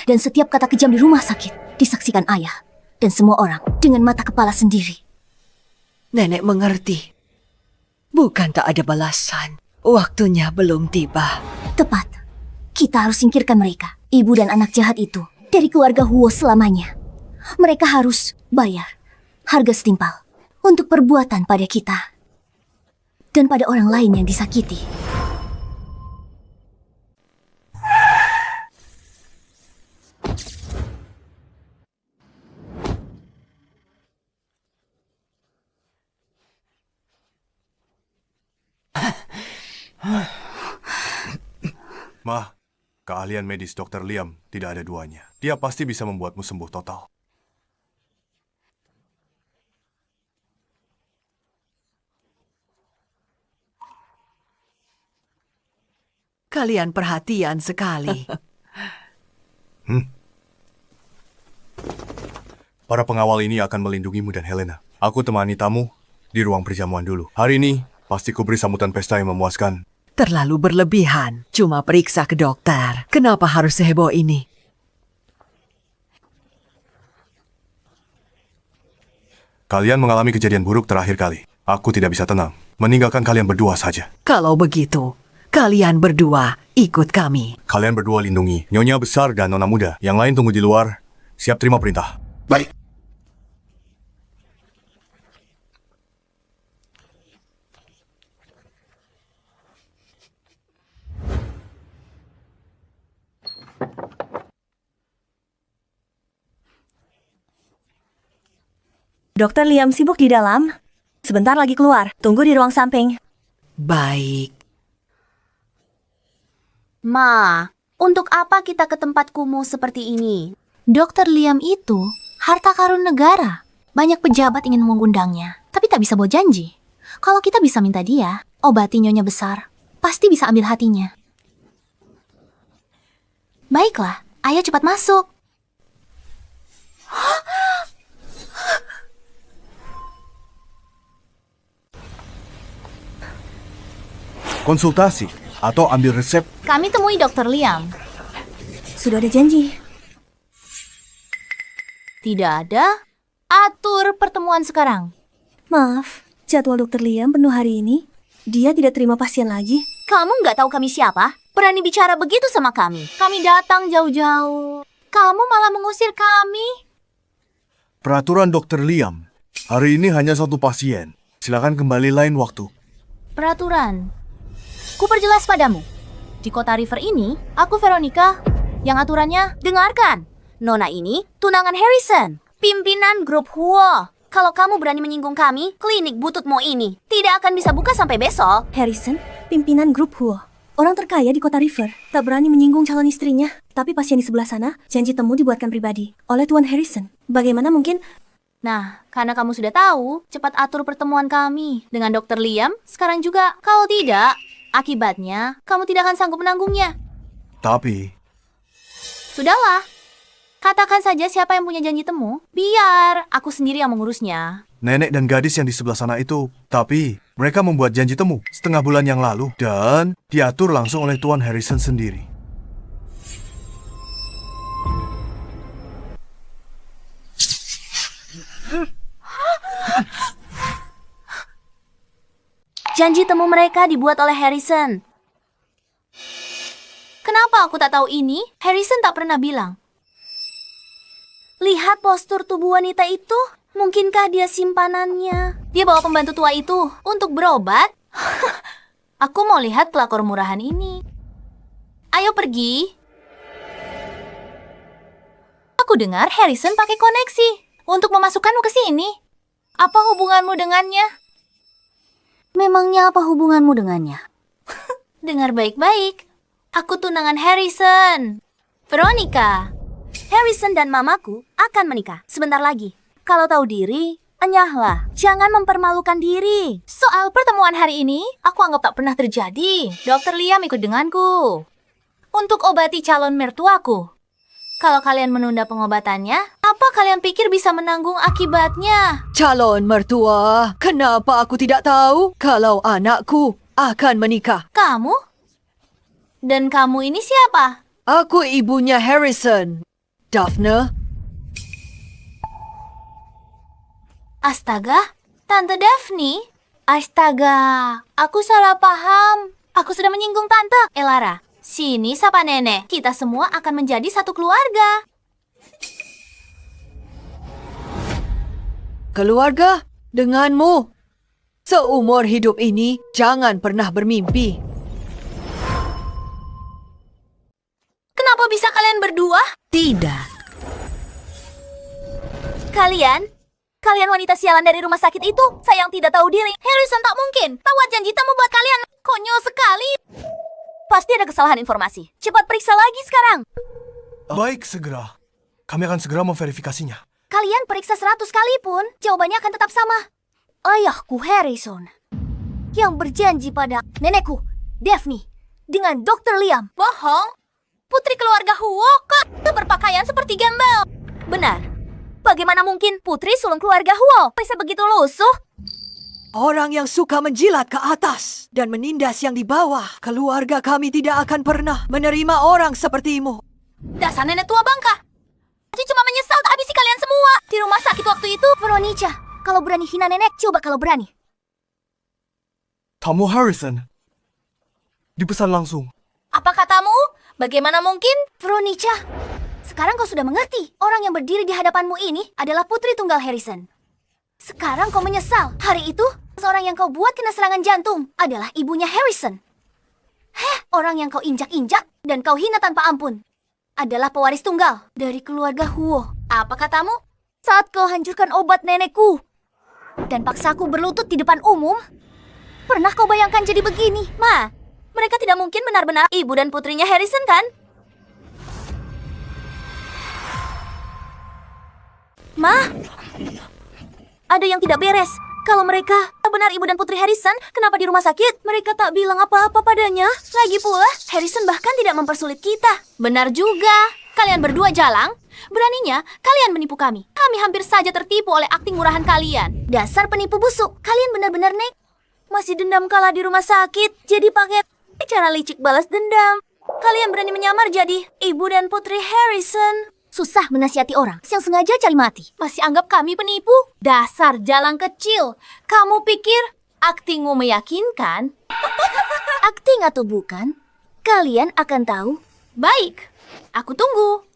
Dan setiap kata kejam di rumah sakit disaksikan ayah dan semua orang dengan mata kepala sendiri. Nenek mengerti. Bukan tak ada balasan. Waktunya belum tiba. Tepat. Kita harus singkirkan mereka, ibu dan anak jahat itu, dari keluarga Huo selamanya. Mereka harus bayar harga setimpal untuk perbuatan pada kita dan pada orang lain yang disakiti. Ma, keahlian medis Dr. Liam tidak ada duanya. Dia pasti bisa membuatmu sembuh total. Kalian perhatian sekali. Para pengawal ini akan melindungimu dan Helena. Aku temani tamu di ruang perjamuan dulu. Hari ini, pasti ku beri sambutan pesta yang memuaskan. Terlalu berlebihan. Cuma periksa ke dokter. Kenapa harus seheboh ini? Kalian mengalami kejadian buruk terakhir kali. Aku tidak bisa tenang. Meninggalkan kalian berdua saja. Kalau begitu, kalian berdua ikut kami. Kalian berdua lindungi Nyonya Besar dan Nona Muda. Yang lain tunggu di luar. Siap terima perintah. Baik. Dokter Liam sibuk di dalam. Sebentar lagi keluar. Tunggu di ruang samping. Baik. Ma, untuk apa kita ke tempat kumuh seperti ini? Dokter Liam itu harta karun negara. Banyak pejabat ingin mengundangnya, tapi tak bisa bawa janji. Kalau kita bisa minta dia, obati Nyonya Besar, pasti bisa ambil hatinya. Baiklah, ayo cepat masuk. Konsultasi atau ambil resep. Kami temui Dokter Liam. Sudah ada janji. Tidak ada. Atur pertemuan sekarang. Maaf, jadwal Dokter Liam penuh hari ini. Dia tidak terima pasien lagi. Kamu nggak tahu kami siapa? Berani bicara begitu sama kami. Kami datang jauh-jauh. Kamu malah mengusir kami. Peraturan Dr. Liam. Hari ini hanya satu pasien. Silakan kembali lain waktu. Peraturan. Ku perjelas padamu. Di kota River ini, aku Veronica. Yang aturannya, Dengarkan, Nona ini tunangan Harrison, pimpinan grup Huo. Kalau kamu berani menyinggung kami, klinik bututmu ini tidak akan bisa buka sampai besok. Harrison, pimpinan grup Huo. Orang terkaya di kota River, tak berani menyinggung calon istrinya. Tapi pasien di sebelah sana, janji temu dibuatkan pribadi oleh Tuan Harrison. Bagaimana mungkin... Nah, karena kamu sudah tahu, cepat atur pertemuan kami dengan Dr. Liam sekarang juga. Kalau tidak, akibatnya kamu tidak akan sanggup menanggungnya. Tapi... Sudahlah. Katakan saja siapa yang punya janji temu, biar aku sendiri yang mengurusnya. Nenek dan gadis yang di sebelah sana itu. Tapi mereka membuat janji temu setengah bulan yang lalu. Dan diatur langsung oleh Tuan Harrison sendiri. Janji temu mereka dibuat oleh Harrison. Kenapa aku tak tahu ini? Harrison tak pernah bilang. Lihat postur tubuh wanita itu. Mungkinkah dia simpanannya? Dia bawa pembantu tua itu untuk berobat. Aku mau lihat pelakor murahan ini. Ayo pergi. Aku dengar Harrison pakai koneksi untuk memasukkanmu ke sini. Apa hubunganmu dengannya? Memangnya apa hubunganmu dengannya? Dengar baik-baik. Aku tunangan Harrison. Veronica. Harrison dan mamaku akan menikah sebentar lagi. Kalau tahu diri, enyahlah. Jangan mempermalukan diri. Soal pertemuan hari ini, aku anggap tak pernah terjadi. Dr. Liam ikut denganku untuk obati calon mertuaku. Kalau kalian menunda pengobatannya, apa kalian pikir bisa menanggung akibatnya? Calon mertua, kenapa aku tidak tahu kalau anakku akan menikah? Kamu? Dan kamu ini siapa? Aku ibunya Harrison. Daphne? Astaga, Tante Daphne? Astaga, aku salah paham. Aku sudah menyinggung Tante. Elara, sini sapa nenek. Kita semua akan menjadi satu keluarga. Keluarga? Denganmu? Seumur hidup ini, jangan pernah bermimpi. Kenapa bisa kalian berdua? Tidak. Kalian wanita sialan dari rumah sakit itu, sayang tidak tahu diri. Harrison tak mungkin. Tawat janji temu buat kalian. Konyol sekali. Pasti ada kesalahan informasi. Cepat periksa lagi sekarang. Baik, segera. Kami akan segera memverifikasinya. Kalian periksa 100 kali pun, jawabannya akan tetap sama. Ayahku Harrison, yang berjanji pada nenekku, Daphne, dengan Dr. Liam. Bohong. Putri keluarga Huo kok berpakaian seperti gembel. Benar. Bagaimana mungkin putri sulung keluarga Huo bisa begitu lusuh? Orang yang suka menjilat ke atas dan menindas yang di bawah. Keluarga kami tidak akan pernah menerima orang sepertimu. Dasar nenek tua bangka. Aku cuma menyesal tak habisi kalian semua. Di rumah sakit waktu itu. Veronica, kalau berani hina nenek, coba kalau berani. Tamu Harrison. Dipesan langsung. Apa katamu? Bagaimana mungkin? Veronica, sekarang kau sudah mengerti. Orang yang berdiri di hadapanmu ini adalah putri tunggal Harrison. Sekarang kau menyesal. Hari itu, seorang yang kau buat kena serangan jantung adalah ibunya Harrison. Orang yang kau injak-injak dan kau hina tanpa ampun adalah pewaris tunggal dari keluarga Huo. Apa katamu? Saat kau hancurkan obat nenekku dan paksaku berlutut di depan umum, pernah kau bayangkan jadi begini? Ma, mereka tidak mungkin benar-benar ibu dan putrinya Harrison, kan? Ma, ada yang tidak beres. Kalau mereka benar ibu dan putri Harrison, kenapa di rumah sakit mereka tak bilang apa-apa padanya? Lagi pula, Harrison bahkan tidak mempersulit kita. Benar juga. Kalian berdua jalang. Beraninya, kalian menipu kami. Kami hampir saja tertipu oleh akting murahan kalian. Dasar penipu busuk. Kalian benar-benar masih dendam kalah di rumah sakit. Jadi pakai cara licik balas dendam. Kalian berani menyamar jadi ibu dan putri Harrison. Susah menasihati orang yang sengaja cari mati. Masih anggap kami penipu? Dasar jalang kecil. Kamu pikir aktingmu meyakinkan? Akting atau bukan, kalian akan tahu. Baik, aku tunggu.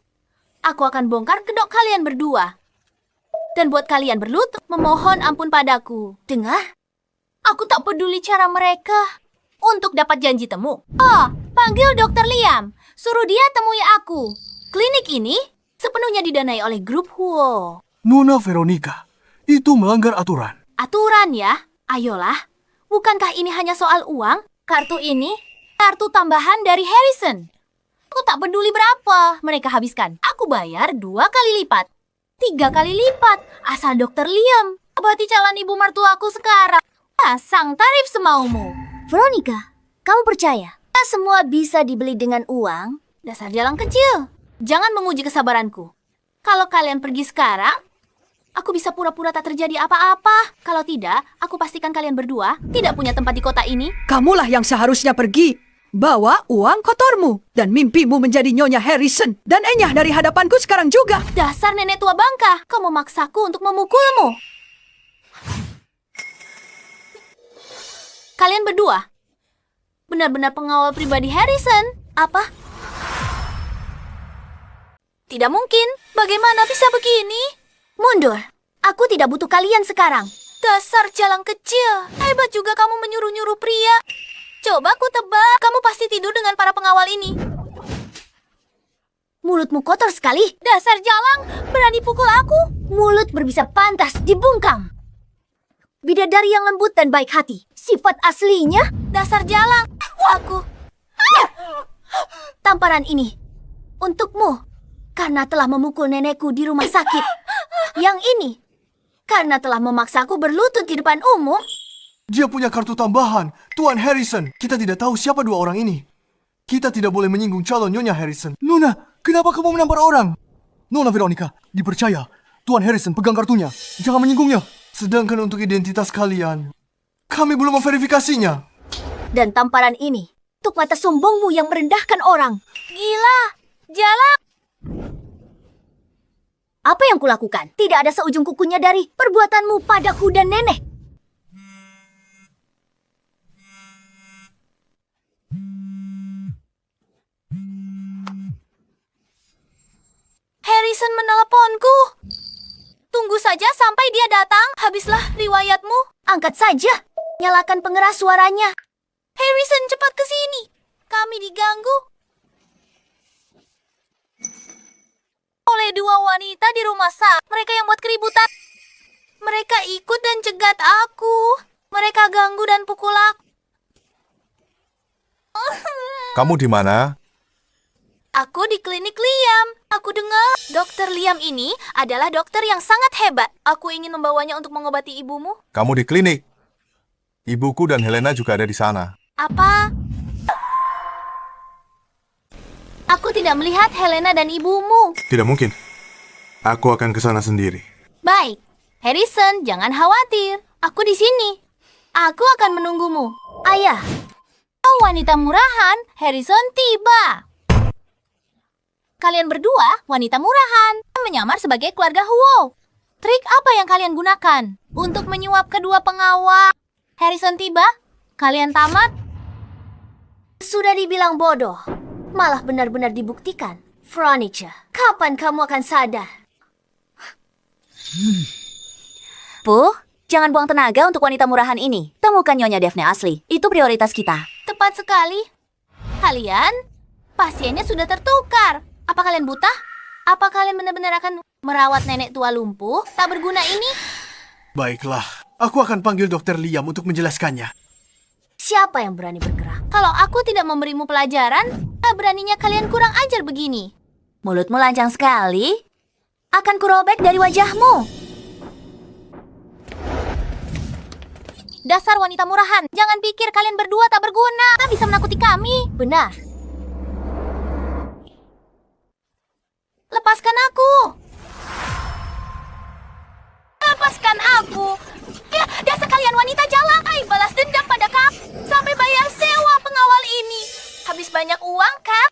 Aku akan bongkar kedok kalian berdua. Dan buat kalian berlutut memohon ampun padaku. Dengar? Aku tak peduli cara mereka untuk dapat janji temu. Oh, panggil Dr. Liam. Suruh dia temui aku. Klinik ini sepenuhnya didanai oleh grup Huo. Nona Veronica, itu melanggar aturan. Aturan ya? Ayolah. Bukankah ini hanya soal uang? Kartu ini, kartu tambahan dari Harrison. Aku tak peduli berapa mereka habiskan. Aku bayar 2 kali lipat. 3 kali lipat. Asal Dr. Liam obati calon ibu mertuaku sekarang. Pasang tarif semaumu. Veronica, kamu percaya? Semua bisa dibeli dengan uang? Dasar jalang kecil. Jangan menguji kesabaranku. Kalau kalian pergi sekarang, aku bisa pura-pura tak terjadi apa-apa. Kalau tidak, aku pastikan kalian berdua tidak punya tempat di kota ini. Kamulah yang seharusnya pergi. Bawa uang kotormu dan mimpimu menjadi Nyonya Harrison. Dan enyah dari hadapanku sekarang juga. Dasar nenek tua bangka, kau memaksaku untuk memukulmu. Kalian berdua benar-benar pengawal pribadi Harrison. Apa? Tidak mungkin. Bagaimana bisa begini? Mundur. Aku tidak butuh kalian sekarang. Dasar jalang kecil. Hebat juga kamu menyuruh-nyuruh pria. Coba aku tebak, kamu pasti tidur dengan para pengawal ini. Mulutmu kotor sekali. Dasar jalang, berani pukul aku? Mulut berbisa pantas dibungkam. Bidadari yang lembut dan baik hati. Sifat aslinya. Dasar jalang, aku. Tamparan ini untukmu karena telah memukul nenekku di rumah sakit. Yang ini karena telah memaksaku berlutut di depan umum. Dia punya kartu tambahan, Tuan Harrison. Kita tidak tahu siapa dua orang ini. Kita tidak boleh menyinggung calon Nyonya Harrison. Nona, kenapa kamu menampar orang? Nona Veronica, dipercaya. Tuan Harrison pegang kartunya. Jangan menyinggungnya. Sedangkan untuk identitas kalian, kami belum memverifikasinya. Dan tamparan ini untuk mata sombongmu yang merendahkan orang. Gila, jalang. Apa yang kulakukan? Tidak ada seujung kukunya dari perbuatanmu padaku dan nenek. Harrison meneleponku. Tunggu saja sampai dia datang. Habislah riwayatmu. Angkat saja. Nyalakan pengeras suaranya. Harrison, cepat ke sini. Kami diganggu oleh dua wanita di rumah sakit. Mereka yang buat keributan. Mereka ikut dan cegat aku. Mereka ganggu dan pukul aku. Kamu di mana? Aku di klinik Liam. Aku dengar dokter Liam ini adalah dokter yang sangat hebat. Aku ingin membawanya untuk mengobati ibumu. Kamu di klinik. Ibuku dan Helena juga ada di sana. Apa? Aku tidak melihat Helena dan ibumu. Tidak mungkin. Aku akan ke sana sendiri. Baik. Harrison, jangan khawatir. Aku di sini. Aku akan menunggumu. Ayah. Oh, wanita murahan. Harrison tiba. Kalian berdua, wanita murahan, menyamar sebagai keluarga Huo. Trik apa yang kalian gunakan untuk menyuap kedua pengawal? Harrison tiba? Kalian tamat? Sudah dibilang bodoh. Malah benar-benar dibuktikan. Veronica, kapan kamu akan sadar? Jangan buang tenaga untuk wanita murahan ini. Temukan Nyonya Daphne asli. Itu prioritas kita. Tepat sekali. Kalian, pasiennya sudah tertukar. Apa kalian buta? Apa kalian benar-benar akan merawat nenek tua lumpuh tak berguna ini? Baiklah, aku akan panggil Dokter Liam untuk menjelaskannya. Siapa yang berani bergerak? Kalau aku tidak memberimu pelajaran, tak beraninya kalian kurang ajar begini. Mulutmu lancang sekali. Akan kurobek dari wajahmu. Dasar wanita murahan, jangan pikir kalian berdua tak berguna. Tak bisa menakuti kami. Benar. Lepaskan aku. Lepaskan aku. Ya, dasar kalian wanita jalang. Balas dendam pada kamu. Sampai bayar sewa pengawal ini. Habis banyak uang, kan?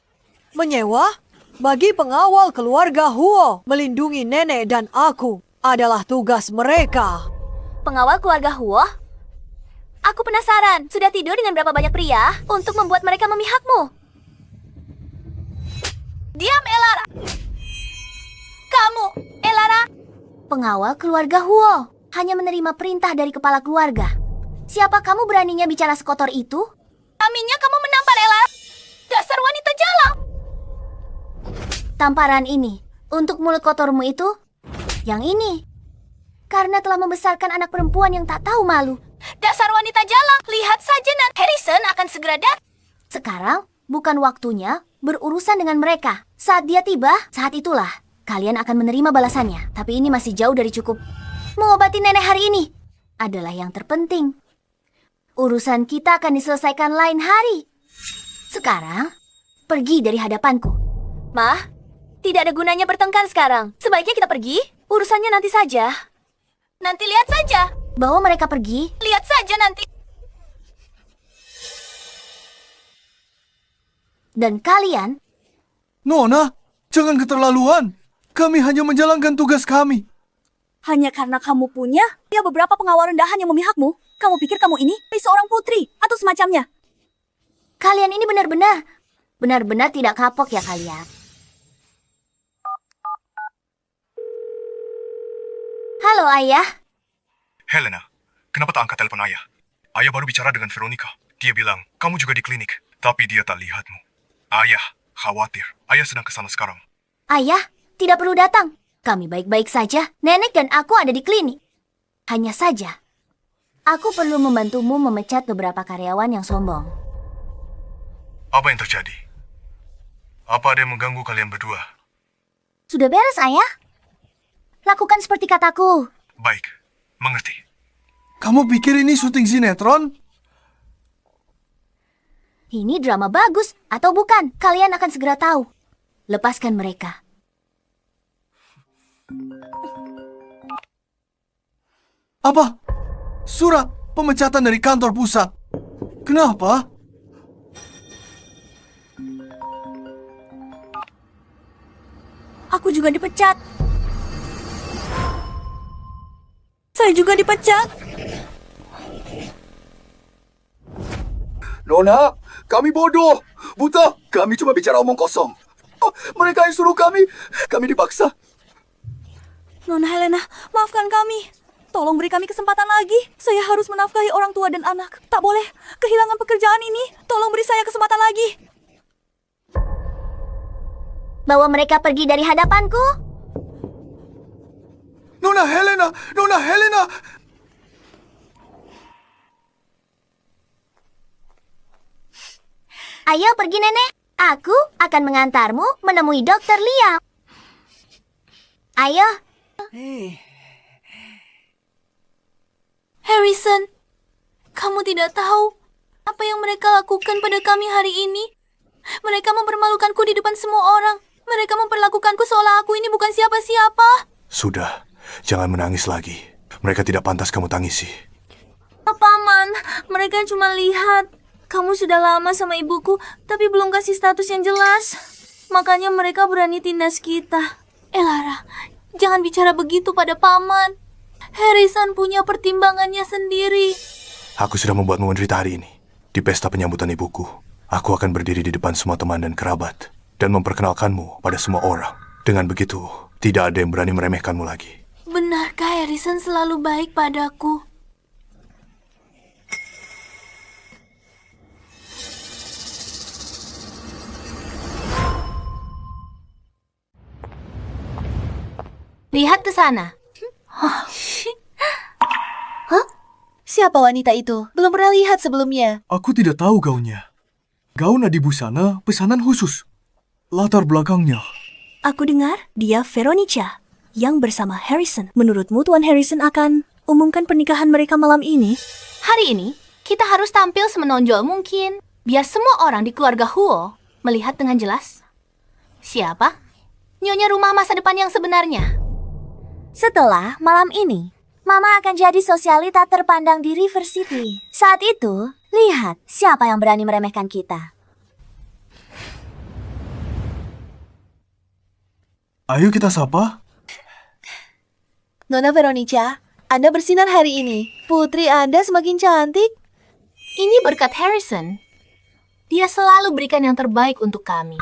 Menyewa? Bagi pengawal keluarga Huo, melindungi nenek dan aku adalah tugas mereka. Pengawal keluarga Huo? Aku penasaran, sudah tidur dengan berapa banyak pria untuk membuat mereka memihakmu? Diam, Elara. Kamu, Elara. Pengawal keluarga Huo hanya menerima perintah dari kepala keluarga. Siapa kamu beraninya bicara sekotor itu? Aminya kamu menampar Elara. Dasar wanita jalang. Tamparan ini untuk mulut kotormu itu. Yang ini karena telah membesarkan anak perempuan yang tak tahu malu. Dasar wanita jalang. Lihat saja nanti Harrison akan segera datang. Sekarang bukan waktunya berurusan dengan mereka. Saat dia tiba, saat itulah kalian akan menerima balasannya. Tapi ini masih jauh dari cukup. Mengobati nenek hari ini adalah yang terpenting. Urusan kita akan diselesaikan lain hari. Sekarang, pergi dari hadapanku. Mah, tidak ada gunanya bertengkar sekarang. Sebaiknya kita pergi. Urusannya nanti saja. Nanti lihat saja. Bawa mereka pergi. Lihat saja nanti. Dan kalian... Nona, jangan keterlaluan. Kami hanya menjalankan tugas kami. Hanya karena kamu punya beberapa pengawal rendahan yang memihakmu, kamu pikir kamu ini seorang putri atau semacamnya. Kalian ini benar-benar tidak kapok ya kalian. Halo ayah. Helena, Kenapa tak angkat telepon ayah? Ayah baru bicara dengan Veronica. Dia bilang, kamu juga di klinik. Tapi dia tak lihatmu. Ayah khawatir. Ayah sedang kesana sekarang. Ayah, tidak perlu datang. Kami baik-baik saja. Nenek dan aku ada di klinik. Hanya saja, aku perlu membantumu memecat beberapa karyawan yang sombong. Apa yang terjadi? Apa ada yang mengganggu kalian berdua? Sudah beres, Ayah? Lakukan seperti kataku. Baik, mengerti. Kamu pikir ini syuting sinetron? Ini drama bagus atau bukan? Kalian akan segera tahu. Lepaskan mereka. Apa? Surat pemecatan dari kantor pusat. Kenapa? Aku juga dipecat. Saya juga dipecat. Nona, kami bodoh, buta. Kami cuma bicara omong kosong. Oh, mereka yang suruh kami dipaksa. Nona Helena, maafkan kami. Tolong beri kami kesempatan lagi. Saya harus menafkahi orang tua dan anak. Tak boleh kehilangan pekerjaan ini. Tolong beri saya kesempatan lagi. Bawa mereka pergi dari hadapanku. Nona Helena, Nona Helena. Ayo pergi, Nenek. Aku akan mengantarmu menemui Dokter Liam. Ayo. Harrison, kamu tidak tahu apa yang mereka lakukan pada kami hari ini. Mereka mempermalukanku di depan semua orang. Mereka memperlakukanku seolah aku ini bukan siapa-siapa. Sudah, jangan menangis lagi. Mereka tidak pantas kamu tangisi. Paman, mereka cuma lihat. Kamu sudah lama sama ibuku, tapi belum kasih status yang jelas. Makanya mereka berani tindas kita. Elara, jangan bicara begitu pada paman. Harrison punya pertimbangannya sendiri. Aku sudah membuatmu menderita hari ini. Di pesta penyambutan ibuku, aku akan berdiri di depan semua teman dan kerabat dan memperkenalkanmu pada semua orang. Dengan begitu, tidak ada yang berani meremehkanmu lagi. Benarkah Harrison selalu baik padaku? Lihat ke sana. Hah? Siapa wanita itu? Belum pernah lihat sebelumnya. Aku tidak tahu gaunnya. Gaun Adi Busana pesanan khusus. Latar belakangnya. Aku dengar dia Veronica yang bersama Harrison. Menurutmu Tuan Harrison akan umumkan pernikahan mereka malam ini? Hari ini, kita harus tampil semenonjol mungkin. Biar semua orang di keluarga Huo melihat dengan jelas. Siapa? Nyonya rumah masa depan yang sebenarnya. Setelah malam ini, Mama akan jadi sosialita terpandang di River City. Saat itu, lihat siapa yang berani meremehkan kita. Ayo kita sapa. Nona Veronica, Anda bersinar hari ini. Putri Anda semakin cantik. Ini berkat Harrison. Dia selalu berikan yang terbaik untuk kami.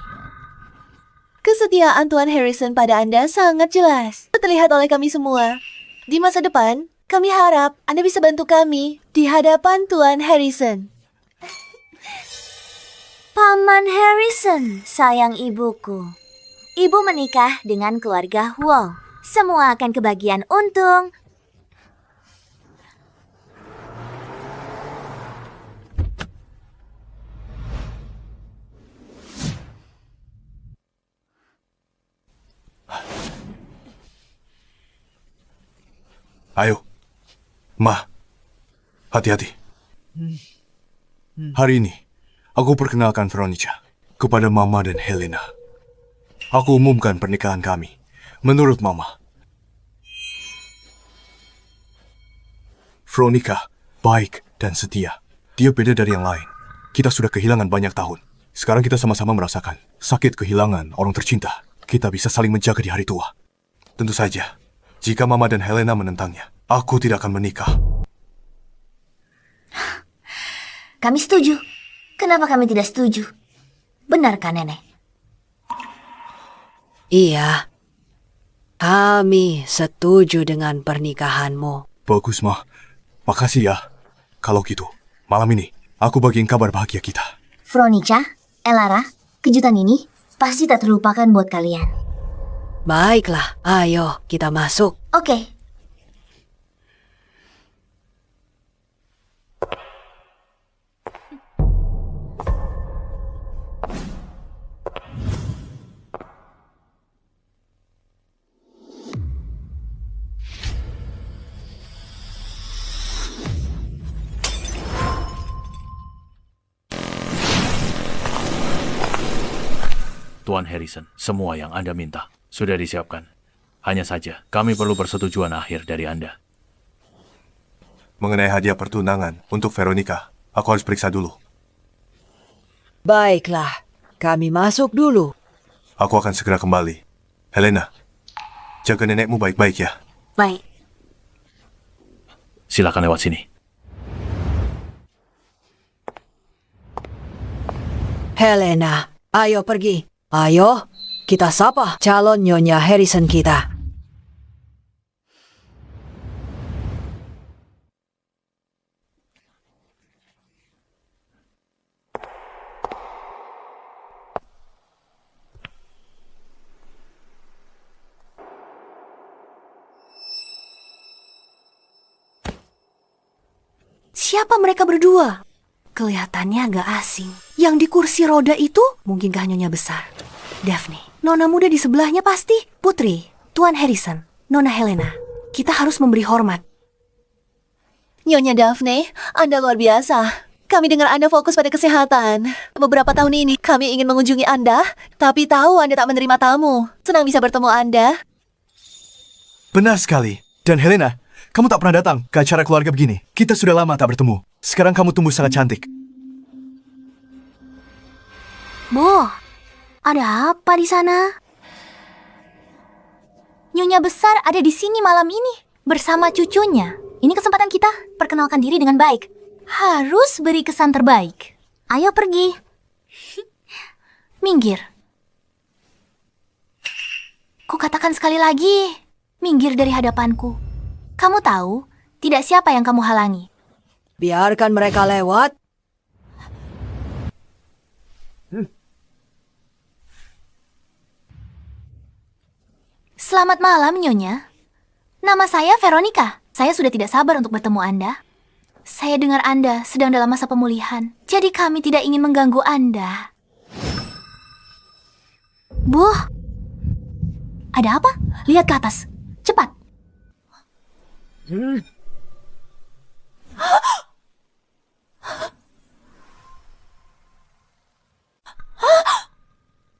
Kesetiaan Tuan Harrison pada Anda sangat jelas. Terlihat oleh kami semua. Di masa depan, kami harap Anda bisa bantu kami di hadapan Tuan Harrison. Paman Harrison, sayang ibuku. Ibu menikah dengan keluarga Huo. Semua akan kebagian untung. Ayo, Ma, hati-hati. Hari ini, aku perkenalkan Veronica kepada Mama dan Helena. Aku umumkan pernikahan kami. Menurut Mama, Veronica baik dan setia. Dia beda dari yang lain. Kita sudah kehilangan banyak tahun. Sekarang kita sama-sama merasakan sakit kehilangan orang tercinta. Kita bisa saling menjaga di hari tua. Tentu saja, jika Mama dan Helena menentangnya, aku tidak akan menikah. Kami setuju. Kenapa kami tidak setuju? Benarkah, Nenek? Iya. Kami setuju dengan pernikahanmu. Bagus, Ma. Makasih ya. Kalau gitu, malam ini aku bagiin kabar bahagia kita. Veronica, Elara, kejutan ini pasti tak terlupakan buat kalian. Baiklah, ayo kita masuk. Oke. Tuan Harrison, semua yang Anda minta sudah disiapkan. Hanya saja, kami perlu persetujuan akhir dari Anda. Mengenai hadiah pertunangan untuk Veronica, aku harus periksa dulu. Baiklah, kami masuk dulu. Aku akan segera kembali. Helena, jaga nenekmu baik-baik ya. Baik. Silakan lewat sini. Helena, ayo pergi. Ayo, kita sapa calon Nyonya Harrison kita. Siapa mereka berdua? Kelihatannya agak asing. Yang di kursi roda itu mungkinkah Nyonya besar? Daphne, Nona muda di sebelahnya pasti. Putri, Tuan Harrison, Nona Helena. Kita harus memberi hormat. Nyonya Daphne, Anda luar biasa. Kami dengar Anda fokus pada kesehatan. Beberapa tahun ini kami ingin mengunjungi Anda, tapi tahu Anda tak menerima tamu. Senang bisa bertemu Anda. Benar sekali. Dan Helena, kamu tak pernah datang ke acara keluarga begini. Kita sudah lama tak bertemu. Sekarang kamu tumbuh sangat cantik. Bu, ada apa di sana? Nyonya besar ada di sini malam ini bersama cucunya. Ini kesempatan kita perkenalkan diri dengan baik. Harus beri kesan terbaik. Ayo pergi. Minggir. Kukatakan sekali lagi, minggir dari hadapanku. Kamu tahu, tidak siapa yang kamu halangi. Biarkan mereka lewat. Selamat malam, Nyonya. Nama saya Veronica. Saya sudah tidak sabar untuk bertemu Anda. Saya dengar Anda sedang dalam masa pemulihan, jadi kami tidak ingin mengganggu Anda. Bu, ada apa? Lihat ke atas. Cepat.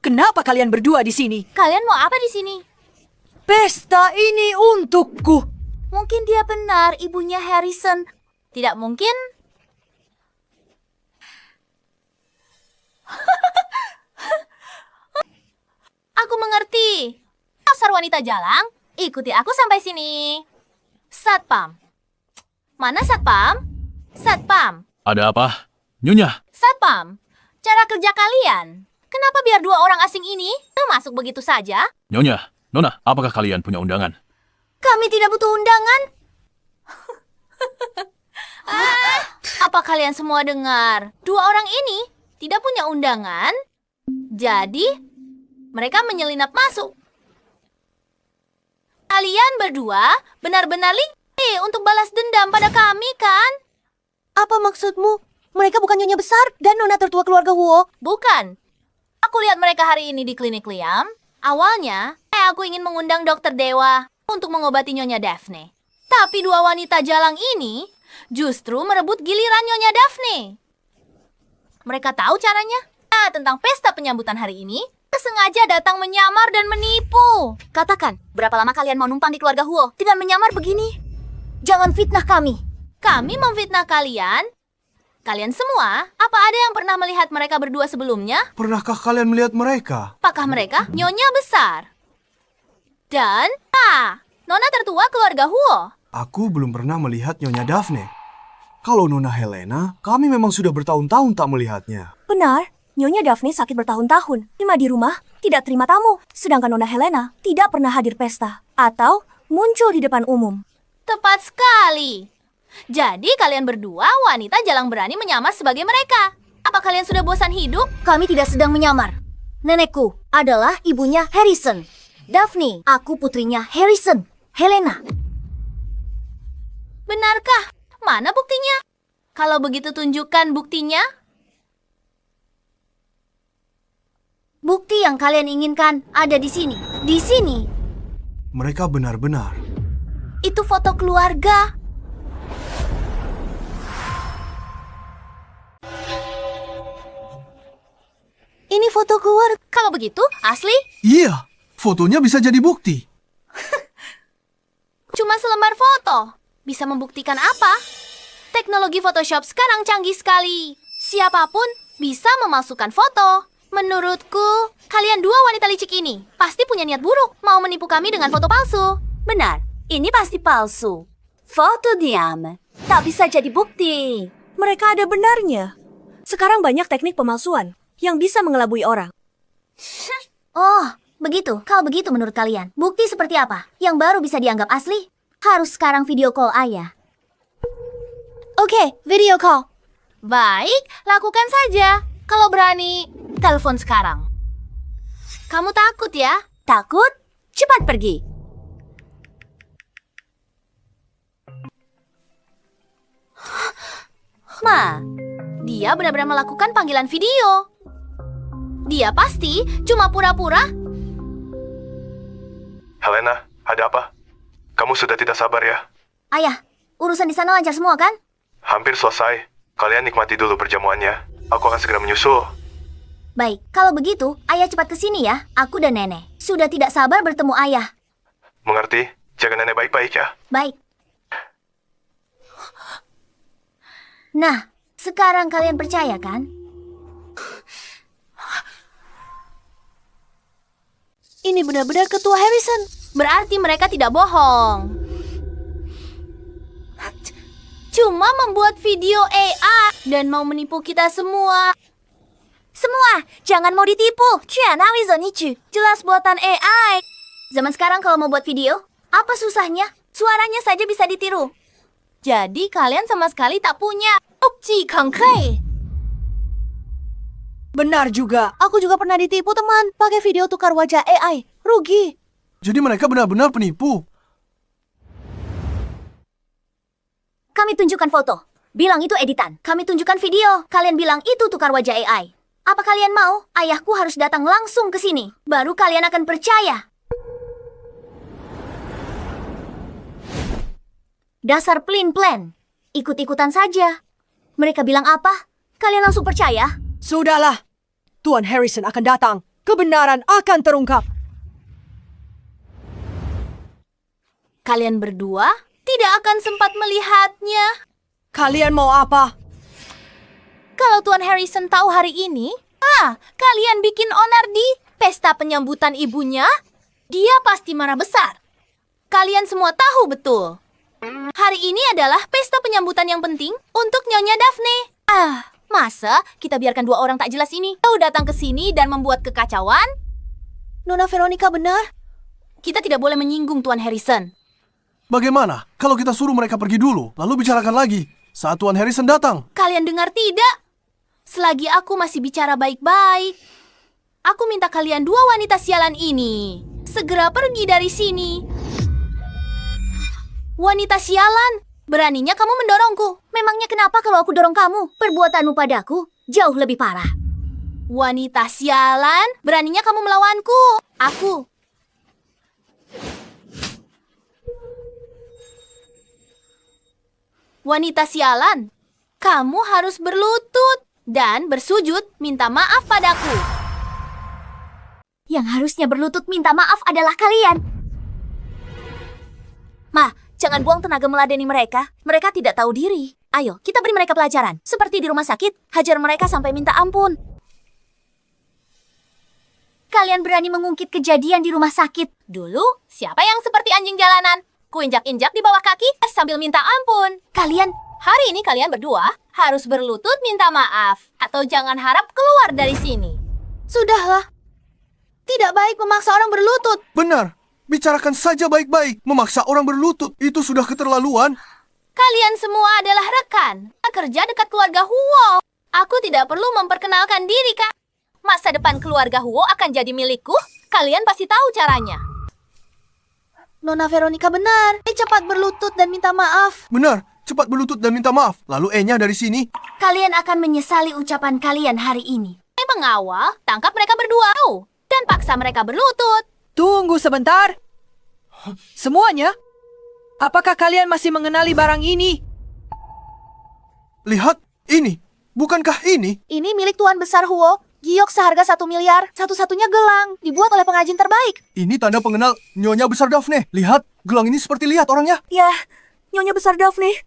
Kenapa kalian berdua di sini? Kalian mau apa di sini? Pesta ini untukku. Mungkin dia benar, ibunya Harrison. Tidak mungkin. Aku mengerti. Dasar wanita jalang, ikuti aku sampai sini. Satpam. Mana Satpam? Satpam. Ada apa? Nyonya, Satpam. Cara kerja kalian. Kenapa biar dua orang asing ini masuk begitu saja? Nyonya, Nona, apakah kalian punya undangan? Kami tidak butuh undangan. Apa kalian semua dengar? Dua orang ini tidak punya undangan, jadi mereka menyelinap masuk. Kalian berdua benar-benar licik untuk balas dendam pada kami, kan? Apa maksudmu? Mereka bukan Nyonya besar dan Nona tertua keluarga Huo. Bukan. Aku lihat mereka hari ini di klinik Liam. Awalnya, aku ingin mengundang Dokter Dewa untuk mengobati Nyonya Daphne. Tapi dua wanita jalang ini justru merebut giliran Nyonya Daphne. Mereka tahu caranya. Tentang pesta penyambutan hari ini, sengaja datang menyamar dan menipu. Katakan, berapa lama kalian mau numpang di keluarga Huo? Tidak menyamar begini. Jangan fitnah kami. Kami memfitnah kalian? Kalian semua, apa ada yang pernah melihat mereka berdua sebelumnya? Pernahkah kalian melihat mereka? Apakah mereka Nyonya besar? Dan, Nona tertua keluarga Huo. Aku belum pernah melihat Nyonya Daphne. Kalau Nona Helena, kami memang sudah bertahun-tahun tak melihatnya. Benar, Nyonya Daphne sakit bertahun-tahun. Cuma di rumah, tidak terima tamu. Sedangkan Nona Helena tidak pernah hadir pesta atau muncul di depan umum. Tepat sekali. Jadi kalian berdua wanita jarang berani menyamar sebagai mereka. Apa kalian sudah bosan hidup? Kami tidak sedang menyamar. Nenekku adalah ibunya Harrison. Daphne, aku putrinya Harrison. Helena. Benarkah? Mana buktinya? Kalau begitu tunjukkan buktinya. Bukti yang kalian inginkan ada di sini. Di sini. Mereka benar-benar. Itu foto keluarga. Ini foto keluarga. Kalau begitu, asli? Iya, fotonya bisa jadi bukti. Cuma selembar foto. Bisa membuktikan apa? Teknologi Photoshop sekarang canggih sekali. Siapapun bisa memalsukan foto. Menurutku, kalian dua wanita licik ini pasti punya niat buruk. Mau menipu kami dengan foto palsu. Benar, ini pasti palsu. Foto diam. Tak bisa jadi bukti. Mereka ada benarnya. Sekarang banyak teknik pemalsuan yang bisa mengelabui orang. Oh, begitu. Kalau begitu menurut kalian, bukti seperti apa yang baru bisa dianggap asli? Harus sekarang video call ayah. Oke, video call. Baik, lakukan saja. Kalau berani, telepon sekarang. Kamu takut ya? Takut? Cepat pergi. Ma, dia benar-benar melakukan panggilan video. Dia pasti cuma pura-pura. Helena, ada apa? Kamu sudah tidak sabar ya? Ayah, urusan di sana lancar semua kan? Hampir selesai. Kalian nikmati dulu perjamuannya. Aku akan segera menyusul. Baik, kalau begitu, ayah cepat ke sini ya. Aku dan nenek sudah tidak sabar bertemu ayah. Mengerti? Jaga nenek baik-baik ya. Baik. Nah, sekarang kalian percaya kan? Ini benar-benar ketua Harrison. Berarti mereka tidak bohong. Cuma membuat video AI dan mau menipu kita semua. Semua, jangan mau ditipu. Jelas buatan AI. Zaman sekarang kalau mau buat video, apa susahnya? Suaranya saja bisa ditiru. Jadi kalian sama sekali tak punya bukti konkret. Benar juga. Aku juga pernah ditipu teman, pakai video tukar wajah AI. Rugi. Jadi mereka benar-benar penipu. Kami tunjukkan foto. Bilang itu editan. Kami tunjukkan video. Kalian bilang itu tukar wajah AI. Apa kalian mau? Ayahku harus datang langsung ke sini. Baru kalian akan percaya. Dasar pelin-pelan. Ikut-ikutan saja. Mereka bilang apa? Kalian langsung percaya? Sudahlah. Tuan Harrison akan datang. Kebenaran akan terungkap. Kalian berdua tidak akan sempat melihatnya. Kalian mau apa? Kalau Tuan Harrison tahu hari ini, kalian bikin onar di pesta penyambutan ibunya, dia pasti marah besar. Kalian semua tahu betul. Hari ini adalah pesta penyambutan yang penting untuk Nyonya Daphne. Masa kita biarkan dua orang tak jelas ini tahu datang ke sini dan membuat kekacauan? Nona Veronica benar. Kita tidak boleh menyinggung Tuan Harrison. Bagaimana kalau kita suruh mereka pergi dulu, lalu bicarakan lagi saat Tuan Harrison datang? Kalian dengar tidak? Selagi aku masih bicara baik-baik, aku minta kalian dua wanita sialan ini segera pergi dari sini. Wanita sialan, beraninya kamu mendorongku. Memangnya kenapa kalau aku dorong kamu? Perbuatanmu padaku jauh lebih parah. Wanita sialan, beraninya kamu melawanku. Aku. Wanita sialan, kamu harus berlutut dan bersujud minta maaf padaku. Yang harusnya berlutut minta maaf adalah kalian. Ma, jangan buang tenaga meladeni mereka. Mereka tidak tahu diri. Ayo, kita beri mereka pelajaran. Seperti di rumah sakit, hajar mereka sampai minta ampun. Kalian berani mengungkit kejadian di rumah sakit. Dulu, siapa yang seperti anjing jalanan? Kuinjak-injak di bawah kaki sambil minta ampun. Hari ini kalian berdua harus berlutut minta maaf. Atau jangan harap keluar dari sini. Sudahlah. Tidak baik memaksa orang berlutut. Benar. Bicarakan saja baik-baik. Memaksa orang berlutut itu sudah keterlaluan. Kalian semua adalah rekan. Kerja dekat keluarga Huo. Aku tidak perlu memperkenalkan diri, Kak. Masa depan keluarga Huo akan jadi milikku. Kalian pasti tahu caranya. Nona Veronica benar. Cepat berlutut dan minta maaf. Benar, cepat berlutut dan minta maaf. Lalu E-nya dari sini. Kalian akan menyesali ucapan kalian hari ini. Pengawal, tangkap mereka berdua. Dan paksa mereka berlutut. Tunggu sebentar. Semuanya, apakah kalian masih mengenali barang ini? Lihat, ini. Bukankah ini? Ini milik Tuan Besar Huo. Giok seharga 1 miliar. Satu-satunya gelang. Dibuat oleh pengrajin terbaik. Ini tanda pengenal Nyonya Besar Daphne. Lihat, gelang ini seperti lihat orangnya. Ya, Nyonya Besar Daphne.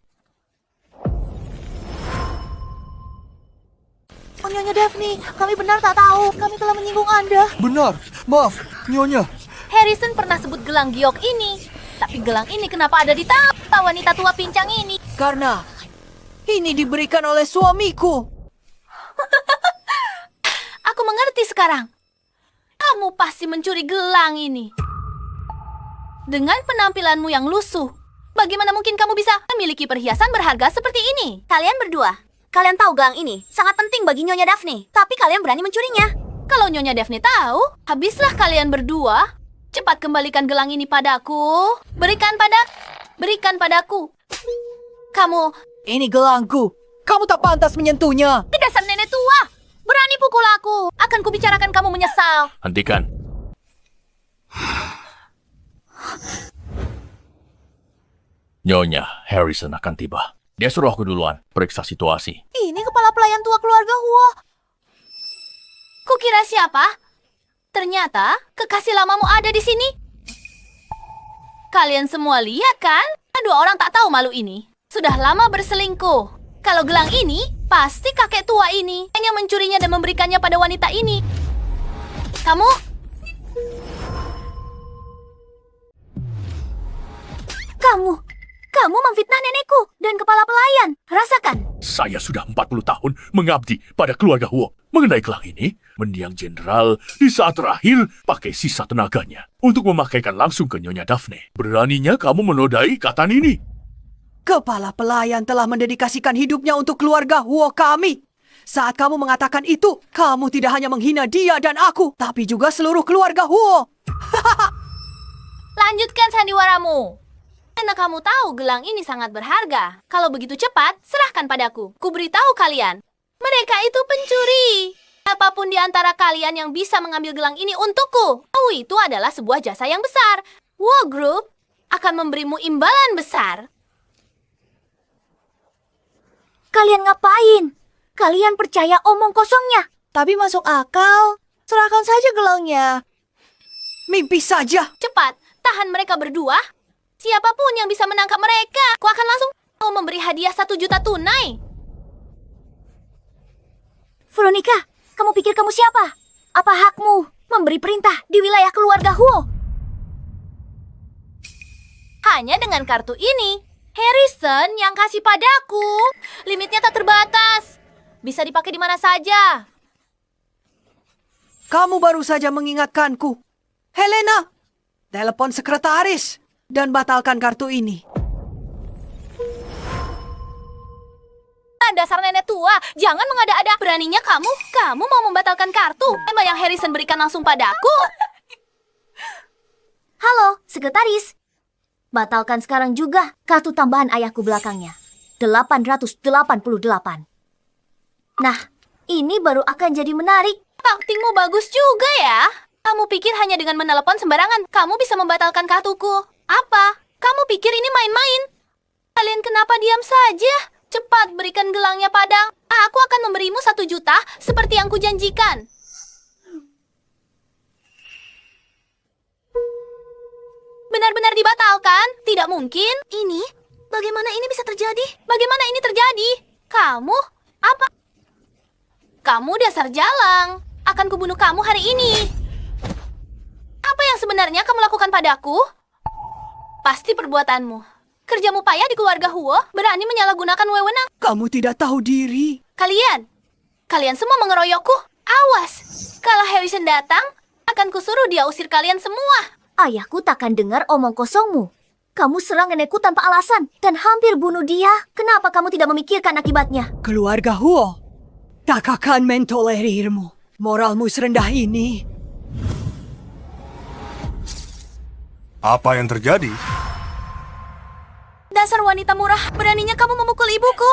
Oh, Nyonya Daphne, kami benar tak tahu. Kami telah menyinggung Anda. Benar, maaf, Nyonya. Harrison pernah sebut gelang giok ini. Tapi gelang ini kenapa ada di tangan wanita tua pincang ini? Karena ini diberikan oleh suamiku. Aku mengerti sekarang. Kamu pasti mencuri gelang ini. Dengan penampilanmu yang lusuh, bagaimana mungkin kamu bisa memiliki perhiasan berharga seperti ini? Kalian berdua, kalian tahu gelang ini sangat penting bagi Nyonya Daphne, tapi kalian berani mencurinya. Kalau Nyonya Daphne tahu, habislah kalian berdua. Cepat kembalikan gelang ini padaku. Berikan padaku. Kamu... Ini gelangku. Kamu tak pantas menyentuhnya. Dasar nenek tua. Berani pukul aku. Akan kubicarakan kamu menyesal. Hentikan. Nyonya Harrison akan tiba. Dia suruh aku duluan periksa situasi. Ini kepala pelayan tua keluarga Huo. Kukira siapa? Ternyata kekasih lamamu ada di sini. Kalian semua lihat kan? Dua orang tak tahu malu ini. Sudah lama berselingkuh. Kalau gelang ini, pasti kakek tua ini hanya mencurinya dan memberikannya pada wanita ini. Kamu? Kamu memfitnah nenekku dan kepala pelayan. Rasakan. Saya sudah 40 tahun mengabdi pada keluarga Huo. Mengenai gelang ini, mendiang jenderal di saat terakhir pakai sisa tenaganya untuk memakaikan langsung ke Nyonya Daphne. Beraninya kamu menodai ikatan ini. Kepala pelayan telah mendedikasikan hidupnya untuk keluarga Huo kami. Saat kamu mengatakan itu, kamu tidak hanya menghina dia dan aku, tapi juga seluruh keluarga Huo. Lanjutkan sandiwaramu. Karena kamu tahu gelang ini sangat berharga. Kalau begitu cepat, serahkan padaku. Kuberitahu kalian, mereka itu pencuri. Apapun di antara kalian yang bisa mengambil gelang ini untukku, itu adalah sebuah jasa yang besar. Huo Group akan memberimu imbalan besar. Kalian ngapain? Kalian percaya omong kosongnya? Tapi masuk akal. Serahkan saja gelangnya. Mimpi saja. Cepat, tahan mereka berdua. Siapapun yang bisa menangkap mereka, aku akan langsung memberi hadiah 1 juta tunai. Veronica, kamu pikir kamu siapa? Apa hakmu memberi perintah di wilayah keluarga Huo? Hanya dengan kartu ini. Harrison yang kasih padaku. Limitnya tak terbatas. Bisa dipakai di mana saja. Kamu baru saja mengingatkanku. Helena, telepon sekretaris dan batalkan kartu ini. Dasar nenek tua, jangan mengada-ada. Beraninya kamu mau membatalkan kartu yang Harrison berikan langsung padaku. Halo, sekretaris. Batalkan sekarang juga kartu tambahan ayahku belakangnya. 888. Nah, ini baru akan jadi menarik. Aktingmu bagus juga ya. Kamu pikir hanya dengan menelepon sembarangan, kamu bisa membatalkan kartuku? Apa? Kamu pikir ini main-main? Kalian kenapa diam saja? Cepat berikan gelangnya pada. Aku akan memberimu 1 juta seperti yang kujanjikan. Benar-benar dibatalkan? Tidak mungkin. Ini? Bagaimana ini bisa terjadi? Bagaimana ini terjadi? Kamu? Apa? Kamu dasar jalang. Akan kubunuh kamu hari ini. Apa yang sebenarnya kamu lakukan padaku? Pasti perbuatanmu. Kerjamu payah di keluarga Huo, berani menyalahgunakan wewenang. Kamu tidak tahu diri. Kalian semua mengeroyokku. Awas, kalau Harrison datang, akan kusuruh dia usir kalian semua. Ayahku takkan dengar omong kosongmu. Kamu serang nenekku tanpa alasan dan hampir bunuh dia. Kenapa kamu tidak memikirkan akibatnya? Keluarga Huo tak akan mentolerirmu. Moralmu serendah ini. Apa yang terjadi? Dasar wanita murah, beraninya kamu memukul ibuku.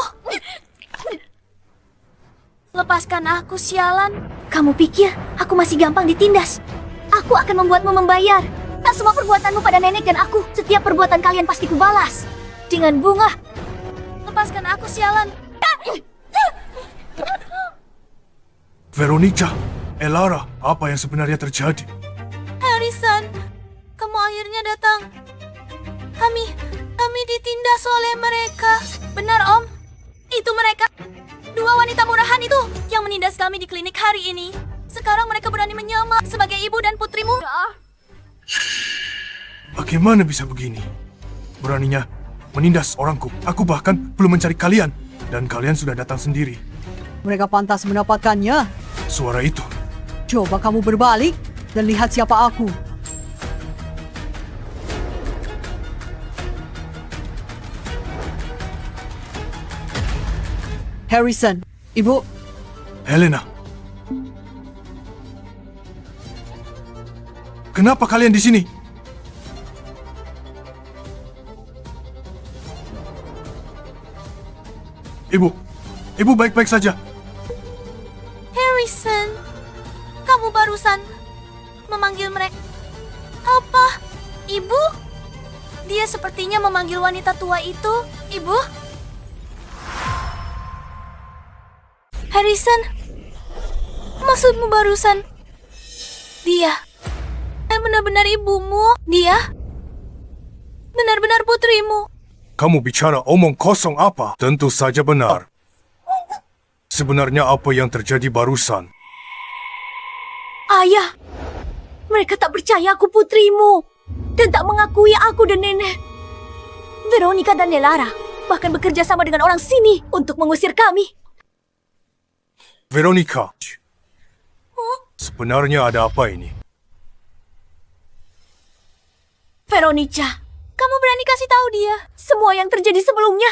Lepaskan aku, sialan. Kamu pikir aku masih gampang ditindas? Aku akan membuatmu membayar. Tak semua perbuatanmu pada nenek dan aku. Setiap perbuatan kalian pasti kubalas. Dengan bunga. Lepaskan aku, sialan. Veronica, Elara, apa yang sebenarnya terjadi? Harrison, kamu akhirnya datang. Kami ditindas oleh mereka. Benar, Om. Itu mereka. Dua wanita murahan itu yang menindas kami di klinik hari ini. Sekarang mereka berani menyamar sebagai ibu dan putrimu. Bagaimana bisa begini? Beraninya menindas orangku. Aku bahkan belum mencari kalian. Dan kalian sudah datang sendiri. Mereka pantas mendapatkannya. Suara itu. Coba kamu berbalik dan lihat siapa aku. Harrison, Ibu. Helena. Kenapa kalian di sini? Ibu baik-baik saja. Harrison, kamu barusan memanggil mereka. Apa? Ibu? Dia sepertinya memanggil wanita tua itu, Ibu. Harrison, maksudmu barusan? Dia benar-benar ibumu? Dia benar-benar putrimu? Kamu bicara omong kosong apa? Tentu saja benar. Sebenarnya apa yang terjadi barusan? Ayah, mereka tak percaya aku putrimu. Dan tak mengakui aku dan nenek. Veronica dan Elara bahkan bekerja sama dengan orang sini untuk mengusir kami. Veronica, sebenarnya ada apa ini? Veronica, kamu berani kasih tahu dia semua yang terjadi sebelumnya?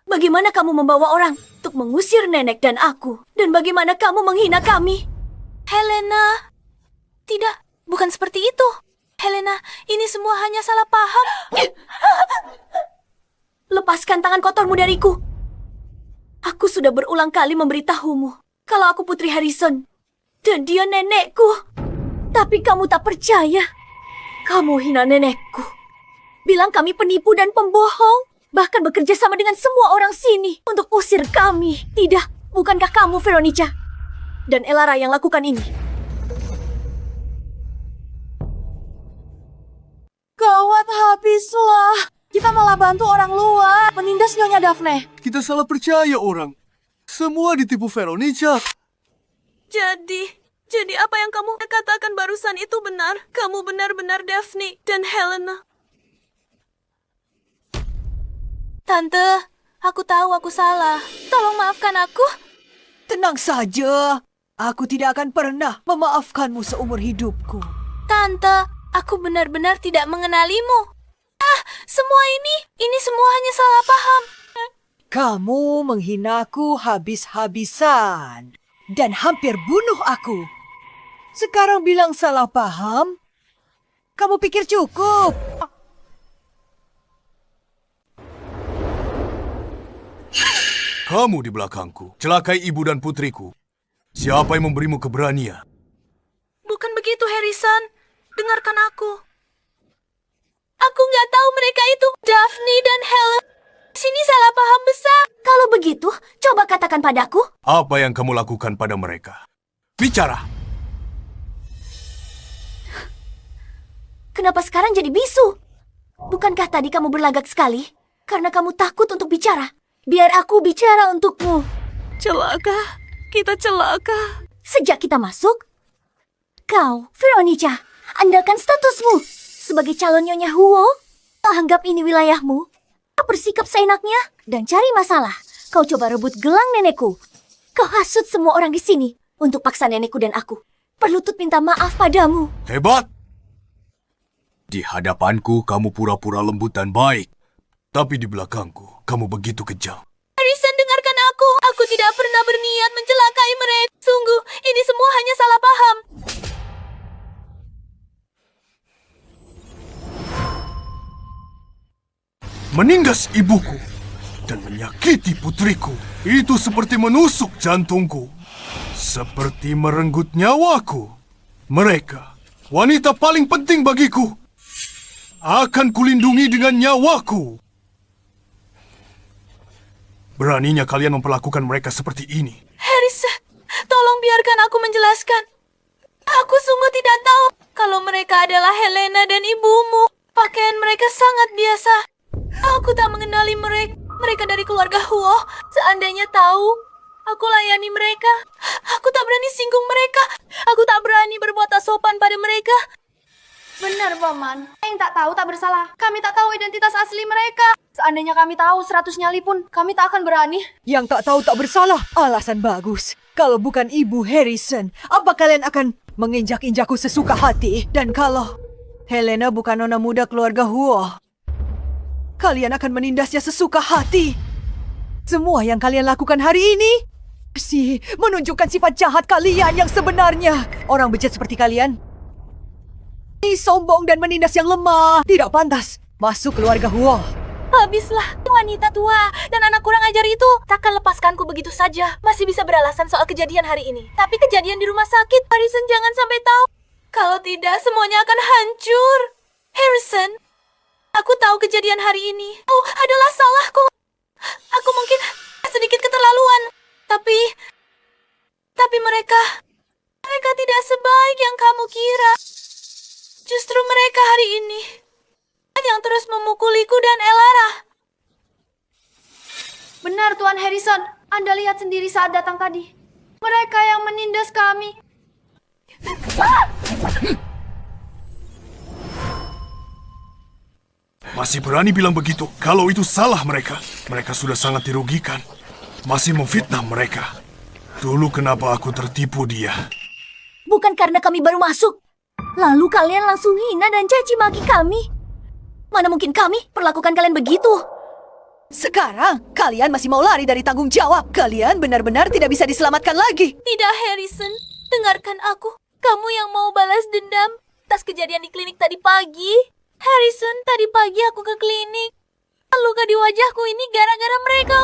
Bagaimana kamu membawa orang untuk mengusir nenek dan aku? Dan bagaimana kamu menghina kami? Helena, tidak, bukan seperti itu. Helena, ini semua hanya salah paham. Lepaskan tangan kotormu dariku. Aku sudah berulang kali memberitahumu kalau aku putri Harrison dan dia nenekku. Tapi kamu tak percaya. Kamu hina nenekku. Bilang kami penipu dan pembohong. Bahkan bekerja sama dengan semua orang sini untuk usir kami. Tidak, bukankah kamu Veronica dan Elara yang lakukan ini? Gawat habislah. Kita malah bantu orang luar menindas Nyonya Daphne. Kita salah percaya orang. Semua ditipu Veronica. Jadi apa yang kamu katakan barusan itu benar? Kamu benar-benar Daphne dan Helena. Tante, aku tahu aku salah. Tolong maafkan aku. Tenang saja. Aku tidak akan pernah memaafkanmu seumur hidupku. Tante, aku benar-benar tidak mengenalimu. Semua ini semua hanya salah paham. Kamu menghinaku habis-habisan dan hampir bunuh aku. Sekarang bilang salah paham? Kamu pikir cukup? Kamu di belakangku, celakai ibu dan putriku. Siapa yang memberimu keberanian? Bukan begitu, Harrison. Dengarkan aku. Aku nggak tahu mereka itu Daphne dan Helen. Sini salah paham besar. Kalau begitu, coba katakan padaku. Apa yang kamu lakukan pada mereka? Bicara! Kenapa sekarang jadi bisu? Bukankah tadi kamu berlagak sekali? Karena kamu takut untuk bicara. Biar aku bicara untukmu. Celaka. Kita celaka. Sejak kita masuk, kau, Veronica, andalkan statusmu sebagai calon Nyonya Huo. Anggap ini wilayahmu. Kau bersikap seenaknya dan cari masalah. Kau coba rebut gelang nenekku. Kau hasut semua orang di sini untuk paksa nenekku dan aku. Berlutut minta maaf padamu. Hebat! Di hadapanku, kamu pura-pura lembut dan baik. Tapi di belakangku, kamu begitu kejam. Harrison, dengarkan aku. Aku tidak pernah berniat mencelakai mereka. Sungguh, ini semua hanya salah paham. Menindas ibuku dan menyakiti putriku, itu seperti menusuk jantungku. Seperti merenggut nyawaku. Mereka, wanita paling penting bagiku. Akan kulindungi dengan nyawaku. Beraninya kalian memperlakukan mereka seperti ini. Harrison, tolong biarkan aku menjelaskan. Aku sungguh tidak tahu kalau mereka adalah Helena dan ibumu. Pakaian mereka sangat biasa. Aku tak mengenali mereka. Mereka dari keluarga Huo. Seandainya tahu, aku layani mereka. Aku tak berani singgung mereka. Aku tak berani berbuat tak sopan pada mereka. Benar, Paman. Yang tak tahu tak bersalah. Kami tak tahu identitas asli mereka. Seandainya kami tahu 100 nyali pun, kami tak akan berani. Yang tak tahu tak bersalah. Alasan bagus. Kalau bukan Ibu Harrison, apa kalian akan menginjak-injakku sesuka hati? Dan kalau Helena bukan nona muda keluarga Huo, kalian akan menindasnya sesuka hati. Semua yang kalian lakukan hari ini menunjukkan sifat jahat kalian yang sebenarnya. Orang bejat seperti kalian sombong dan menindas yang lemah. Tidak pantas masuk keluarga Huo. Habislah, wanita tua dan anak kurang ajar itu takkan lepaskanku begitu saja. Masih bisa beralasan soal kejadian hari ini. Tapi kejadian di rumah sakit, Harrison jangan sampai tahu. Kalau tidak, semuanya akan hancur. Harrison, aku tahu kejadian hari ini. Oh, adalah salahku. Aku mungkin sedikit keterlaluan. Tapi mereka tidak sebaik yang kamu kira. Justru mereka hari ini yang terus memukuliku dan Elara. Benar, Tuan Harrison. Anda lihat sendiri saat datang tadi. Mereka yang menindas kami. Masih berani bilang begitu? Kalau itu salah mereka. Mereka sudah sangat dirugikan. Masih memfitnah mereka. Dulu kenapa aku tertipu dia? Bukan karena kami baru masuk. Lalu kalian langsung hina dan caci maki kami. Mana mungkin kami perlakukan kalian begitu? Sekarang, kalian masih mau lari dari tanggung jawab. Kalian benar-benar tidak bisa diselamatkan lagi. Tidak, Harrison. Dengarkan aku. Kamu yang mau balas dendam atas kejadian di klinik tadi pagi. Harrison, tadi pagi aku ke klinik. Luka di wajahku ini gara-gara mereka.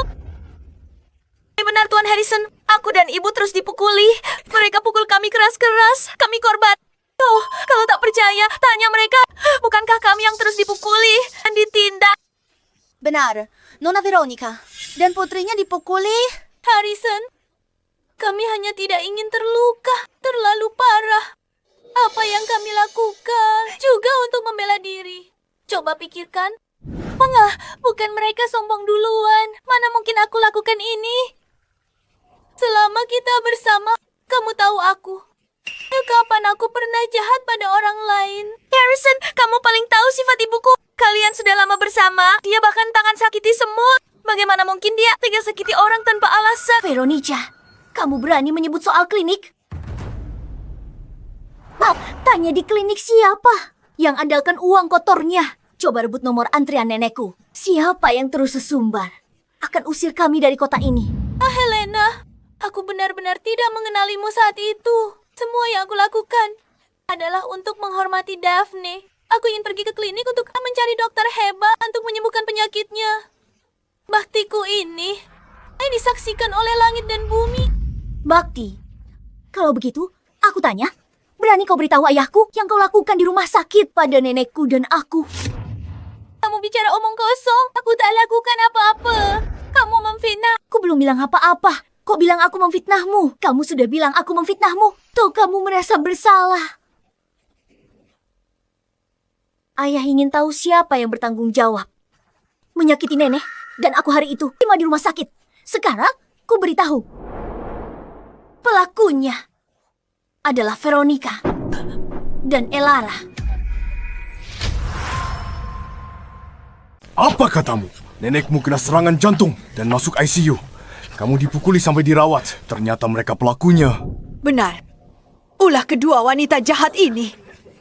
Benar, Tuan Harrison. Aku dan ibu terus dipukuli. Mereka pukul kami keras-keras. Kami korban. Oh, kalau tak percaya, tanya mereka. Bukankah kami yang terus dipukuli dan ditindak? Benar, Nona Veronica dan putrinya dipukuli. Harrison, kami hanya tidak ingin terluka terlalu parah. Apa yang kami lakukan juga untuk membela diri. Coba pikirkan. Bukan mereka sombong duluan. Mana mungkin aku lakukan ini? Selama kita bersama, kamu tahu aku. Kapan aku pernah jahat pada orang lain? Harrison, kamu paling tahu sifat ibuku. Kalian sudah lama bersama. Dia bahkan tangan sakiti semua. Bagaimana mungkin dia tega sakiti orang tanpa alasan? Veronica, kamu berani menyebut soal klinik? Tanya di klinik siapa yang andalkan uang kotornya. Coba rebut nomor antrian nenekku. Siapa yang terus sesumbar akan usir kami dari kota ini. Helena, aku benar-benar tidak mengenalimu saat itu. Semua yang aku lakukan adalah untuk menghormati Daphne. Aku ingin pergi ke klinik untuk mencari dokter hebat untuk menyembuhkan penyakitnya. Baktiku ini disaksikan oleh langit dan bumi. Bakti? Kalau begitu, aku tanya, berani kau beritahu ayahku yang kau lakukan di rumah sakit pada nenekku dan aku? Kamu bicara omong kosong. Aku tak lakukan apa-apa. Kamu memfitnah. Aku belum bilang apa-apa. Kok bilang aku memfitnahmu? Kamu sudah bilang aku memfitnahmu. Tuh kamu merasa bersalah. Ayah ingin tahu siapa yang bertanggung jawab menyakiti nenek dan aku hari itu cuma di rumah sakit. Sekarang ku beritahu. Pelakunya adalah Veronica dan Elara. Apa katamu? Nenekmu kena serangan jantung dan masuk ICU. Kamu dipukuli sampai dirawat. Ternyata mereka pelakunya. Benar. Ulah kedua wanita jahat ini.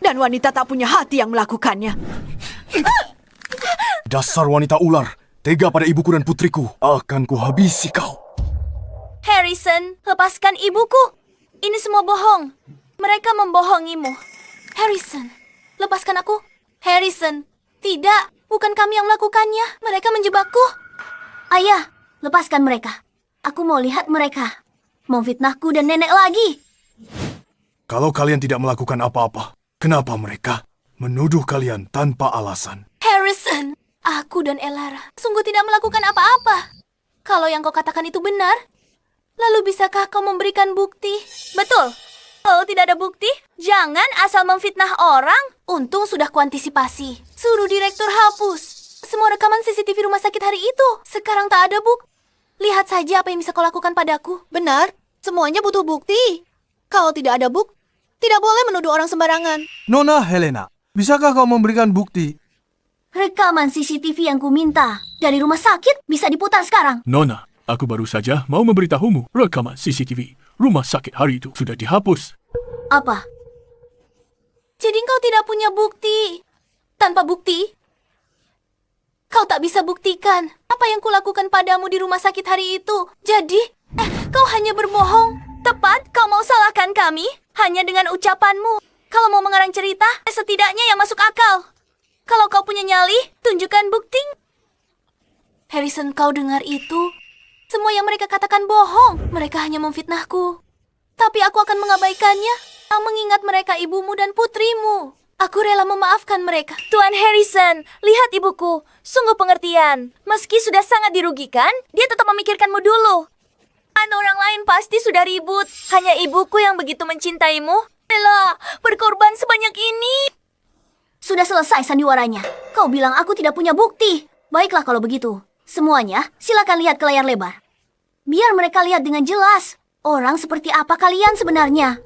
dan wanita tak punya hati yang melakukannya. Dasar wanita ular, tega pada ibuku dan putriku. Akan kuhabisi kau. Harrison, lepaskan ibuku. Ini semua bohong. Mereka membohongimu. Harrison, lepaskan aku. Harrison, tidak. Bukan kami yang melakukannya. Mereka menjebakku. Ayah, lepaskan mereka. Aku mau lihat mereka memfitnahku dan nenek lagi. Kalau kalian tidak melakukan apa-apa, kenapa mereka menuduh kalian tanpa alasan? Harrison, aku dan Elara sungguh tidak melakukan apa-apa. Kalau yang kau katakan itu benar, lalu bisakah kau memberikan bukti? Betul. Kalau tidak ada bukti, jangan asal memfitnah orang. Untung sudah kuantisipasi. Suruh direktur hapus semua rekaman CCTV rumah sakit hari itu. Sekarang tak ada bukti. Lihat saja apa yang bisa kau lakukan padaku. Benar, semuanya butuh bukti. Kalau tidak ada bukti, tidak boleh menuduh orang sembarangan. Nona Helena, bisakah kau memberikan bukti? Rekaman CCTV yang kuminta dari rumah sakit bisa diputar sekarang. Nona, aku baru saja mau memberitahumu rekaman CCTV rumah sakit hari itu sudah dihapus. Apa? Jadi kau tidak punya bukti. Tanpa bukti, kau tak bisa buktikan apa yang kulakukan padamu di rumah sakit hari itu. Jadi, kau hanya berbohong. Tepat, kau mau salahkan kami hanya dengan ucapanmu. Kalau mau mengarang cerita, setidaknya yang masuk akal. Kalau kau punya nyali, tunjukkan bukti. Harrison, kau dengar itu? Semua yang mereka katakan bohong. Mereka hanya memfitnahku. Tapi aku akan mengabaikannya. Mengingat mereka ibumu dan putrimu. Aku rela memaafkan mereka. Tuan Harrison, lihat ibuku. Sungguh pengertian. Meski sudah sangat dirugikan, dia tetap memikirkanmu dulu. Orang lain pasti sudah ribut. Hanya ibuku yang begitu mencintaimu. Ella, berkorban sebanyak ini. Sudah selesai sandiwaranya. Kau bilang aku tidak punya bukti. Baiklah kalau begitu. Semuanya, silakan lihat ke layar lebar. Biar mereka lihat dengan jelas. Orang seperti apa kalian sebenarnya.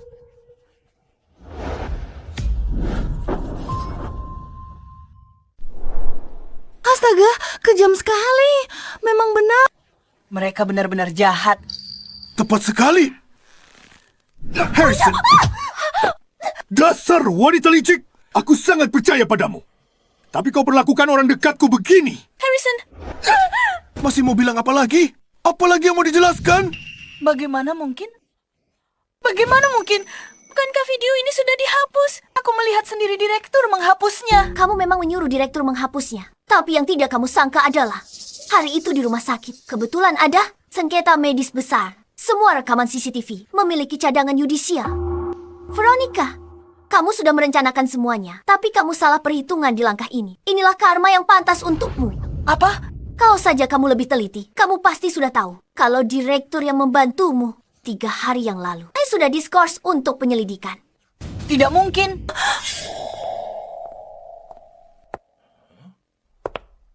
Astaga, kejam sekali. Memang benar. Mereka benar-benar jahat. Tepat sekali. Harrison. Dasar wanita licik. Aku sangat percaya padamu. Tapi kau perlakukan orang dekatku begini. Harrison. Masih mau bilang apa lagi? Apa lagi yang mau dijelaskan? Bagaimana mungkin? Bagaimana mungkin? Bukankah video ini sudah dihapus? Aku melihat sendiri direktur menghapusnya. Kamu memang menyuruh direktur menghapusnya. Tapi yang tidak kamu sangka adalah hari itu di rumah sakit kebetulan ada sengketa medis besar. Semua rekaman CCTV memiliki cadangan yudisial. Veronica, kamu sudah merencanakan semuanya, tapi kamu salah perhitungan di langkah ini. Inilah karma yang pantas untukmu. Apa? Kalau saja kamu lebih teliti, kamu pasti sudah tahu kalau direktur yang membantumu 3 hari yang lalu sudah diskors untuk penyelidikan. Tidak mungkin.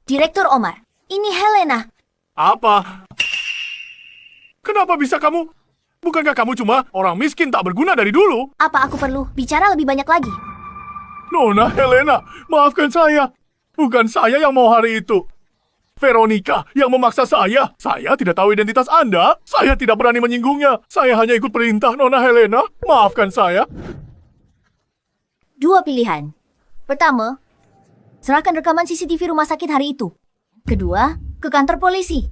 Direktur Omar, ini Helena. Apa? Kenapa bisa kamu? Bukankah kamu cuma orang miskin tak berguna dari dulu? Apa aku perlu bicara lebih banyak lagi? Nona Helena, maafkan saya. Bukan saya yang mau hari itu. Veronica yang memaksa saya. Saya tidak tahu identitas Anda. Saya tidak berani menyinggungnya. Saya hanya ikut perintah Nona Helena. Maafkan saya. 2 pilihan. Pertama, serahkan rekaman CCTV rumah sakit hari itu. Kedua, ke kantor polisi.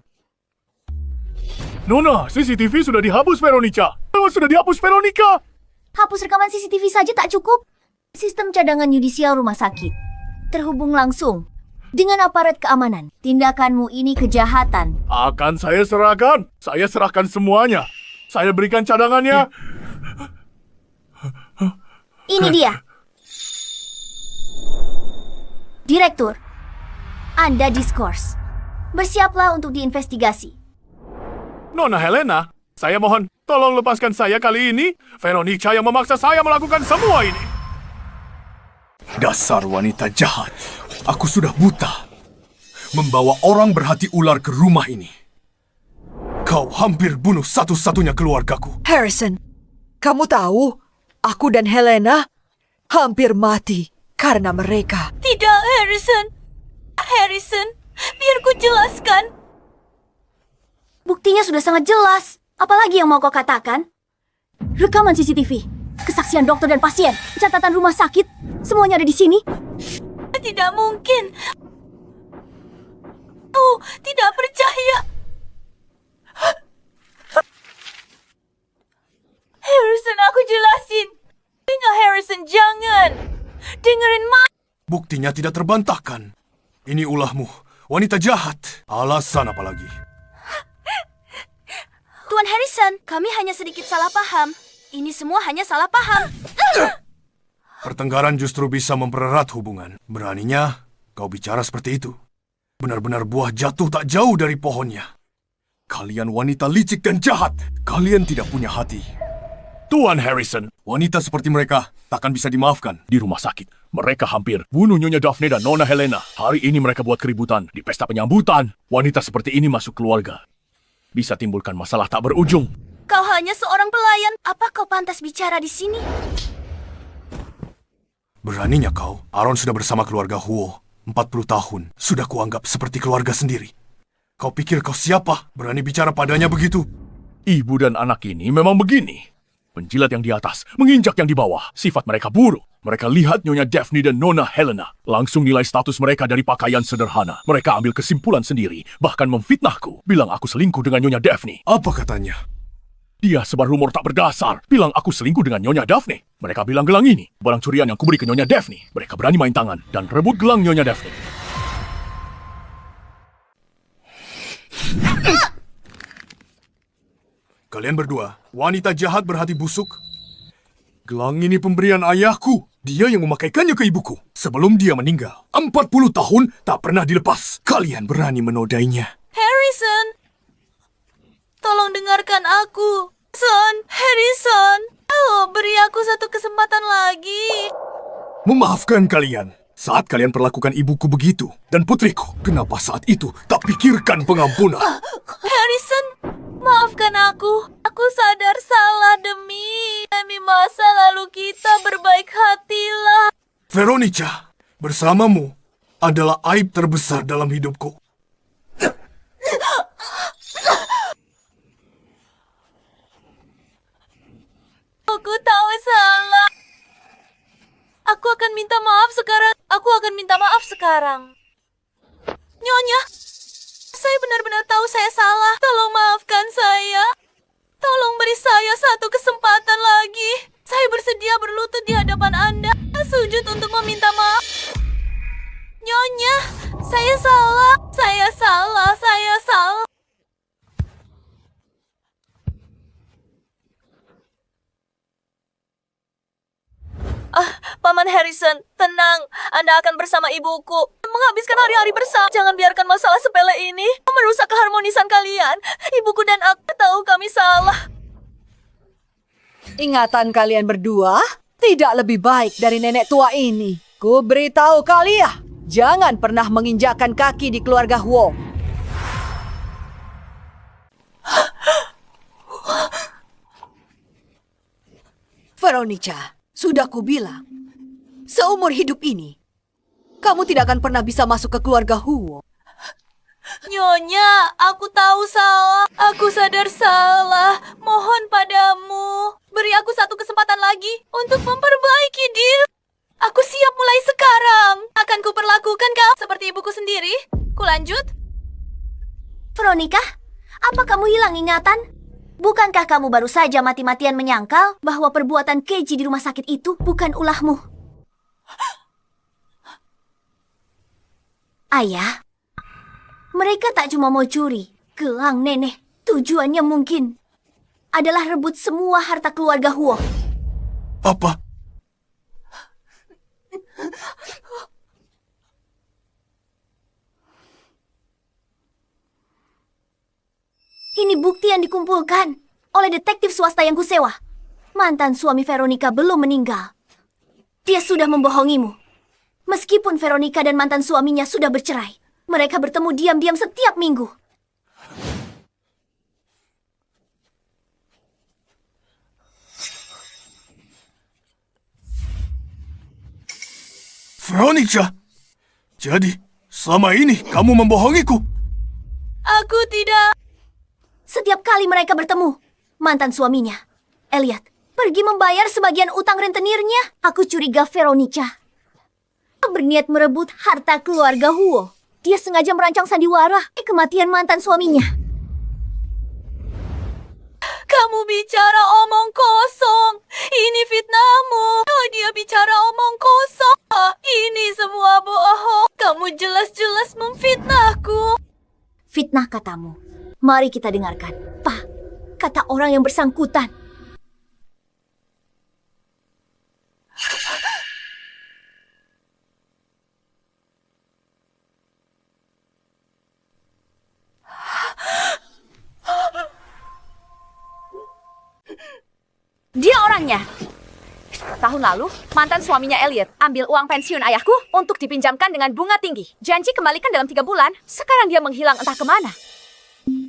Nona, CCTV sudah dihapus, Veronica. Sudah dihapus, Veronica. Hapus rekaman CCTV saja tak cukup. Sistem cadangan yudisial rumah sakit terhubung langsung dengan aparat keamanan. Tindakanmu ini kejahatan. Akan saya serahkan. Saya serahkan semuanya. Saya berikan cadangannya. Ini dia. Direktur, Anda diskors. Bersiaplah untuk diinvestigasi. Nona Helena, saya mohon, tolong lepaskan saya kali ini. Veronica yang memaksa saya melakukan semua ini. Dasar wanita jahat. Aku sudah buta. Membawa orang berhati ular ke rumah ini. Kau hampir bunuh satu-satunya keluargaku. Harrison, kamu tahu, aku dan Helena hampir mati karena mereka. Tidak, Harrison. Harrison, biar ku jelaskan. Buktinya sudah sangat jelas. Apalagi yang mau kau katakan? Rekaman CCTV. Kesaksian dokter dan pasien, catatan rumah sakit, semuanya ada di sini. Tidak mungkin. Oh, tidak percaya. Harrison, aku jelasin. Tinggal Harrison, jangan. Dengerin Buktinya tidak terbantahkan. Ini ulahmu, wanita jahat. Alasan apa lagi? Tuan Harrison, kami hanya sedikit salah paham. Ini semua hanya salah paham. Pertengkaran justru bisa mempererat hubungan. Beraninya kau bicara seperti itu. Benar-benar buah jatuh tak jauh dari pohonnya. Kalian wanita licik dan jahat. Kalian tidak punya hati. Tuan Harrison, Wanita seperti mereka takkan bisa dimaafkan. di rumah sakit, mereka hampir bunuh Nyonya Daphne dan Nona Helena. Hari ini mereka buat keributan di pesta penyambutan. Wanita seperti ini masuk keluarga bisa timbulkan masalah tak berujung. Kau hanya seorang pelayan. Apa kau pantas bicara di sini? Beraninya kau. Aaron sudah bersama keluarga Huo 40 tahun. Sudah kuanggap seperti keluarga sendiri. Kau pikir kau siapa? Berani bicara padanya begitu? Ibu dan anak ini memang begini. Menjilat yang di atas, menginjak yang di bawah. Sifat mereka buruk. Mereka lihat Nyonya Daphne dan Nona Helena. Langsung nilai status mereka dari pakaian sederhana. Mereka ambil kesimpulan sendiri. Bahkan memfitnahku. Bilang aku selingkuh dengan Nyonya Daphne. Apa katanya? Dia sebar rumor tak berdasar. Bilang aku selingkuh dengan Nyonya Daphne. Mereka bilang gelang ini barang curian yang kuberi ke Nyonya Daphne. Mereka berani main tangan dan rebut gelang Nyonya Daphne. Kalian berdua, wanita jahat berhati busuk. Gelang ini pemberian ayahku. Dia yang memakaikannya ke ibuku. Sebelum dia meninggal. 40 tahun tak pernah dilepas. Kalian berani menodainya. Harrison, tolong dengarkan aku. Son, Harrison. Oh, beri aku satu kesempatan lagi. Memaafkan kalian. Saat kalian perlakukan ibuku begitu. Dan putriku. Kenapa saat itu tak pikirkan pengampunan? Harrison, maafkan aku. Aku sadar salah demi masa lalu kita berbaik hatilah. Veronica, bersamamu adalah aib terbesar dalam hidupku. Aku tahu salah. Aku akan minta maaf sekarang. Aku akan minta maaf sekarang. Nyonya, saya benar-benar tahu saya salah. Tolong maafkan saya. Tolong beri saya satu kesempatan lagi. Saya bersedia berlutut di hadapan Anda. Sujud untuk meminta maaf. Nyonya, saya salah. Saya salah. Saya salah. Paman Harrison, tenang. Anda akan bersama ibuku. Menghabiskan hari-hari bersama. Jangan biarkan masalah sepele ini merusak keharmonisan kalian. Ibuku dan aku tahu kami salah. Ingatan kalian berdua tidak lebih baik dari nenek tua ini. Ku beritahu kalian, jangan pernah menginjakkan kaki di keluarga Huo. Veronica, sudah kubilang, seumur hidup ini, kamu tidak akan pernah bisa masuk ke keluarga Huo. Nyonya, aku tahu salah. Aku sadar salah. Mohon padamu, beri aku satu kesempatan lagi untuk memperbaiki diri. Aku siap mulai sekarang. Akan kuperlakukan kau seperti ibuku sendiri. Kulanjut. Veronica, apa kamu hilang ingatan? Bukankah kamu baru saja mati-matian menyangkal bahwa perbuatan keji di rumah sakit itu bukan ulahmu? Ayah, mereka tak cuma mau curi gelang nenek. Tujuannya mungkin adalah rebut semua harta keluarga Huo. Apa? Ini bukti yang dikumpulkan oleh detektif swasta yang kusewa. Mantan suami Veronica belum meninggal. Dia sudah membohongimu. Meskipun Veronica dan mantan suaminya sudah bercerai, mereka bertemu diam-diam setiap minggu. Veronica, jadi selama ini kamu membohongiku? Aku tidak. Setiap kali mereka bertemu, mantan suaminya, Elliot, pergi membayar sebagian utang rentenirnya. Aku curiga Veronica berniat merebut harta keluarga Huo. Dia sengaja merancang sandiwara kematian mantan suaminya. Kamu bicara omong kosong. Ini fitnahmu. Oh, dia bicara omong kosong. Ini semua bohong. Kamu jelas-jelas memfitnahku. Fitnah katamu. Mari kita dengarkan. Pak, kata orang yang bersangkutan. Dia orangnya. Tahun lalu, mantan suaminya Elliot ambil uang pensiun ayahku untuk dipinjamkan dengan bunga tinggi. Janji kembalikan dalam 3 bulan. Sekarang dia menghilang entah kemana.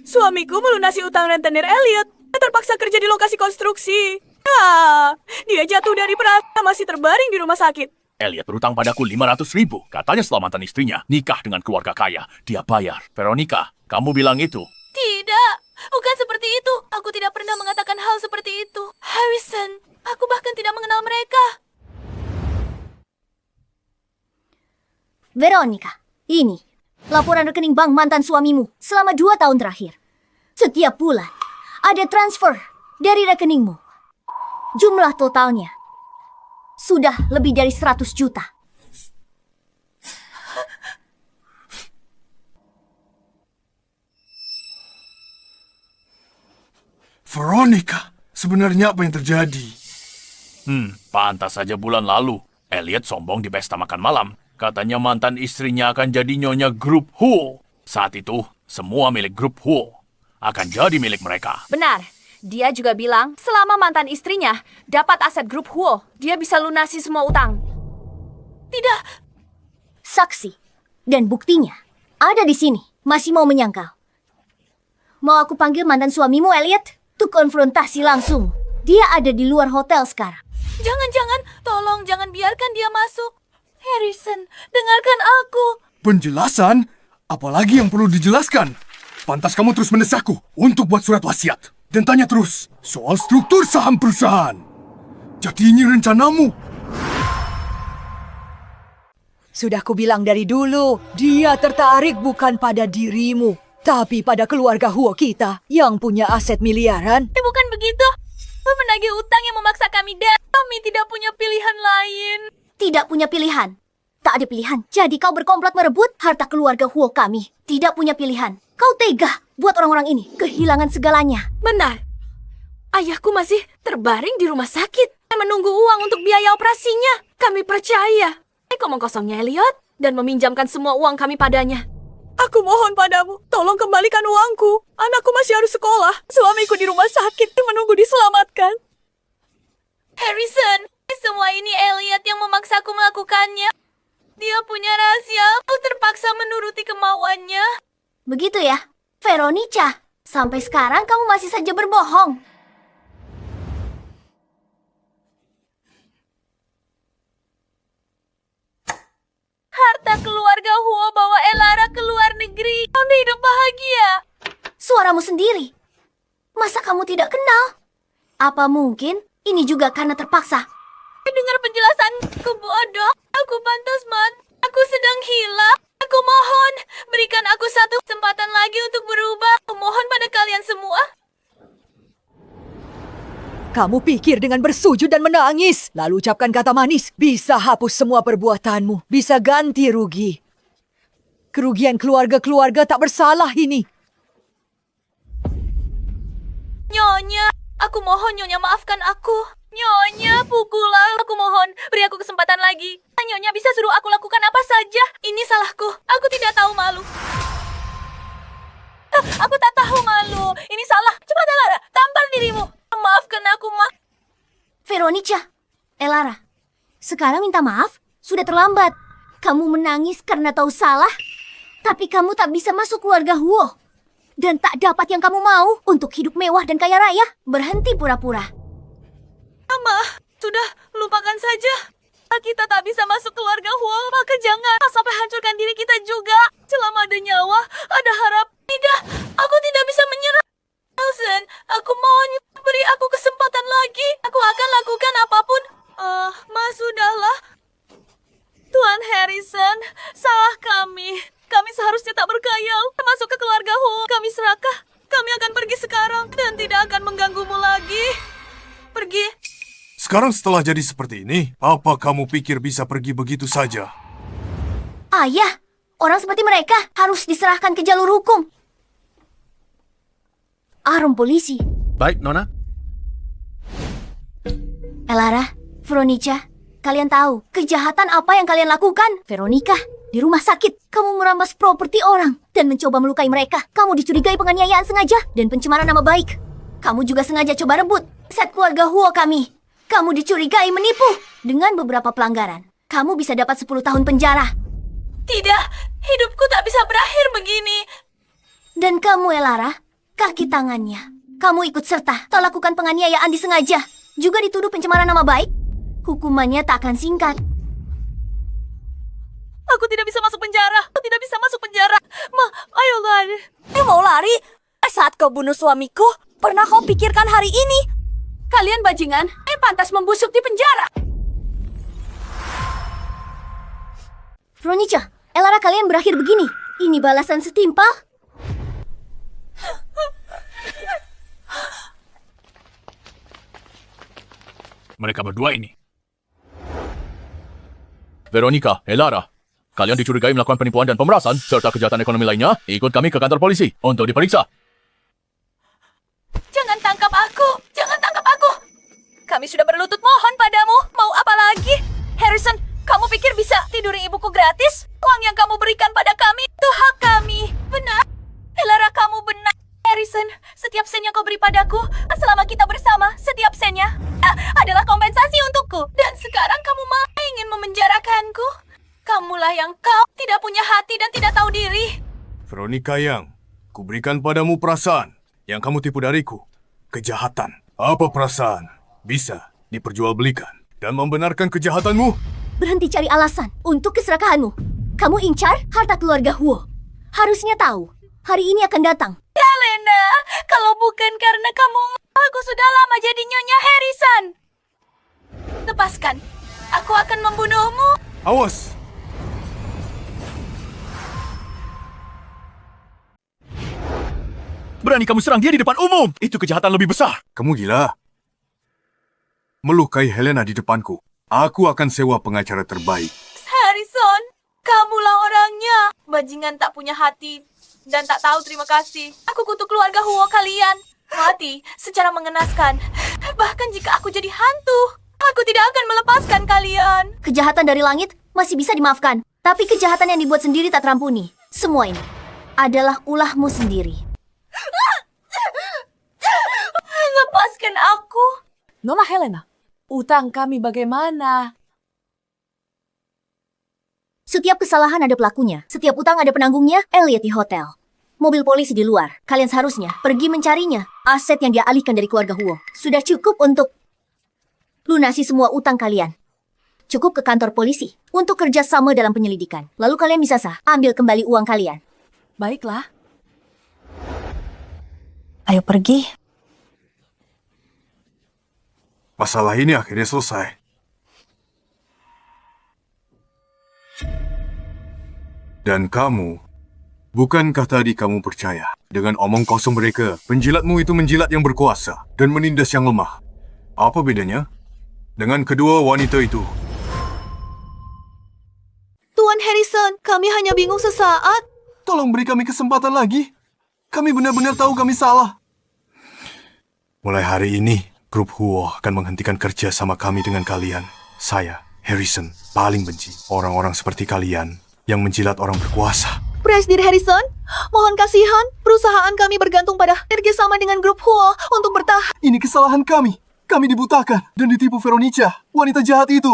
Suamiku melunasi utang rentenir Elliot. Dia terpaksa kerja di lokasi konstruksi. Dia jatuh dari perahu masih terbaring di rumah sakit. Elliot berutang padaku 500.000. Katanya setelah mantan istrinya nikah dengan keluarga kaya, dia bayar. Veronica, kamu bilang itu? Tidak, bukan seperti itu. Aku tidak pernah mengatakan hal seperti itu. Harrison, aku bahkan tidak mengenal mereka. Veronica, ini laporan rekening bank mantan suamimu selama 2 tahun terakhir. Setiap bulan ada transfer dari rekeningmu. Jumlah totalnya sudah lebih dari 100 juta. Veronica, sebenarnya apa yang terjadi? Pantas saja bulan lalu. Elliot sombong di pesta makan malam. Katanya mantan istrinya akan jadi nyonya grup Huo. Saat itu, semua milik grup Huo akan jadi milik mereka. Benar. Dia juga bilang selama mantan istrinya dapat aset grup Huo, dia bisa lunasi semua utang. Tidak. Saksi dan buktinya ada di sini. Masih mau menyangkal? Mau aku panggil mantan suamimu, Elliot? Tuh konfrontasi langsung. Dia ada di luar hotel sekarang. Jangan, tolong jangan biarkan dia masuk. Harrison, dengarkan aku. Penjelasan? Apalagi yang perlu dijelaskan? Pantas kamu terus mendesakku untuk buat surat wasiat. Dan tanya terus soal struktur saham perusahaan. Jadi ini rencanamu? Sudah kubilang dari dulu, dia tertarik bukan pada dirimu, tapi pada keluarga Huo kita yang punya aset miliaran. Bukan begitu. Penagih utang yang memaksa kami dan kami tidak punya pilihan lain. Tidak punya pilihan. Tak ada pilihan. Jadi kau berkomplot merebut harta keluarga Huo kami. Tidak punya pilihan. Kau tega buat orang-orang ini kehilangan segalanya. Benar. Ayahku masih terbaring di rumah sakit dan menunggu uang untuk biaya operasinya. Kami percaya. Omong kosongnya Elliot dan meminjamkan semua uang kami padanya. Aku mohon padamu, tolong kembalikan uangku. Anakku masih harus sekolah. Suamiku di rumah sakit menunggu diselamatkan. Harrison, semua ini Elliot yang memaksaku melakukannya. Dia punya rahasia, aku terpaksa menuruti kemauannya. Begitu ya, Veronica. Sampai sekarang kamu masih saja berbohong. Harta keluarga Huo bawa Elara ke luar negeri. Kami hidup bahagia. Suaramu sendiri. Masa kamu tidak kenal? Apa mungkin ini juga karena terpaksa? Dengar penjelasanku bodoh. Aku pantas mati. Aku sedang hilang. Aku mohon, berikan aku satu kesempatan lagi untuk berubah. Aku mohon pada kalian semua. Kamu pikir dengan bersujud dan menangis, lalu ucapkan kata manis, bisa hapus semua perbuatanmu, bisa ganti rugi. Kerugian keluarga-keluarga tak bersalah ini. Nyonya, aku mohon Nyonya maafkan aku. Nyonya, pukullah. Aku mohon, beri aku kesempatan lagi. Nyonya bisa suruh aku lakukan apa saja. Ini salahku. Aku tidak tahu malu. Aku tak tahu malu. Ini salah. Cepat, Elara. Tampar dirimu. Maafkan aku, Ma. Veronica, Elara, sekarang minta maaf. Sudah terlambat. Kamu menangis karena tahu salah. Tapi kamu tak bisa masuk keluarga Huo. Dan tak dapat yang kamu mau untuk hidup mewah dan kaya raya. Berhenti pura-pura. Ma, sudah lupakan saja. Kita tak bisa masuk keluarga Huo, maka jangan sampai hancurkan diri kita juga. Selama ada nyawa, ada harap. Tidak, aku tidak bisa menyerah. Nelson, aku mohon beri aku kesempatan lagi. Aku akan Harrison, salah kami. Kami seharusnya tak berkayal masuk ke keluarga Huo. Kami serakah. Kami akan pergi sekarang dan tidak akan mengganggumu lagi. Pergi. Sekarang setelah jadi seperti ini, apa kamu pikir bisa pergi begitu saja? Ayah, orang seperti mereka harus diserahkan ke jalur hukum. Arum polisi. Baik, Nona. Elara, Veronica, kalian tahu kejahatan apa yang kalian lakukan? Veronica, di rumah sakit, kamu merampas properti orang dan mencoba melukai mereka. Kamu dicurigai penganiayaan sengaja dan pencemaran nama baik. Kamu juga sengaja coba rebut set keluarga Huo kami. Kamu dicurigai menipu dengan beberapa pelanggaran. Kamu bisa dapat 10 tahun penjara. Tidak, hidupku tak bisa berakhir begini. Dan kamu, Elara, kaki tangannya. Kamu ikut serta tak lakukan penganiayaan disengaja. Juga dituduh pencemaran nama baik. Hukumannya tak akan singkat. Aku tidak bisa masuk penjara. Aku tidak bisa masuk penjara. Ayo lari. Mau lari? Saat kau bunuh suamiku, pernah kau pikirkan hari ini? Kalian bajingan, pantas membusuk di penjara. Veronica, Elara kalian berakhir begini. Ini balasan setimpal. Mereka berdua ini. Veronica, Elara, kalian dicurigai melakukan penipuan dan pemerasan serta kejahatan ekonomi lainnya. Ikut kami ke kantor polisi untuk diperiksa. Jangan tangkap aku. Jangan tangkap aku. Kami sudah berlutut mohon padamu. Mau apa lagi? Harrison, kamu pikir bisa tiduri ibuku gratis? Uang yang kamu berikan pada kami itu hak kami. Benar. Elara, kamu benar. Harrison, setiap sen yang kau beri padaku selama kita bersama, setiap sennya adalah kompensasi untukku. Dan sekarang kamu malah ingin memenjarakanku. Kamulah yang kau tidak punya hati dan tidak tahu diri. Veronica yang, kuberikan padamu perasaan yang kamu tipu dariku. Kejahatan. Apa perasaan bisa diperjualbelikan dan membenarkan kejahatanmu? Berhenti cari alasan untuk keserakahanmu. Kamu incar harta keluarga Huo. Harusnya tahu, hari ini akan datang. Helena, kalau bukan karena kamu, aku sudah lama jadi Nyonya Harrison. Lepaskan, aku akan membunuhmu. Awas! Berani kamu serang dia di depan umum. Itu kejahatan lebih besar. Kamu gila? Melukai Helena di depanku. Aku akan sewa pengacara terbaik. Harrison, kamulah orangnya. Bajingan tak punya hati dan tak tahu terima kasih. Aku kutuk keluarga Huo kalian. Mati secara mengenaskan. Bahkan jika aku jadi hantu, aku tidak akan melepaskan kalian. Kejahatan dari langit masih bisa dimaafkan. Tapi kejahatan yang dibuat sendiri tak terampuni. Semua ini adalah ulahmu sendiri. Lepaskan aku. Nona Helena, utang kami bagaimana? Setiap kesalahan ada pelakunya. Setiap utang ada penanggungnya. Elliot di hotel. Mobil polisi di luar. Kalian seharusnya pergi mencarinya. Aset yang dia alihkan dari keluarga Huo sudah cukup untuk lunasi semua utang kalian. Cukup ke kantor polisi untuk kerja sama dalam penyelidikan. Lalu kalian bisa ambil kembali uang kalian. Baiklah. Ayo pergi. Masalah ini akhirnya selesai. Dan kamu, bukankah tadi kamu percaya dengan omong kosong mereka, penjilatmu itu menjilat yang berkuasa dan menindas yang lemah? Apa bedanya dengan kedua wanita itu? Tuan Harrison, kami hanya bingung sesaat. Tolong beri kami kesempatan lagi. Kami benar-benar tahu kami salah. Mulai hari ini, grup Huo akan menghentikan kerja sama kami dengan kalian. Saya, Harrison, paling benci orang-orang seperti kalian yang menjilat orang berkuasa. Presiden Harrison, mohon kasihan. Perusahaan kami bergantung pada kerjasama dengan grup Huo untuk bertahan. Ini kesalahan kami. Kami dibutakan dan ditipu Veronica, wanita jahat itu.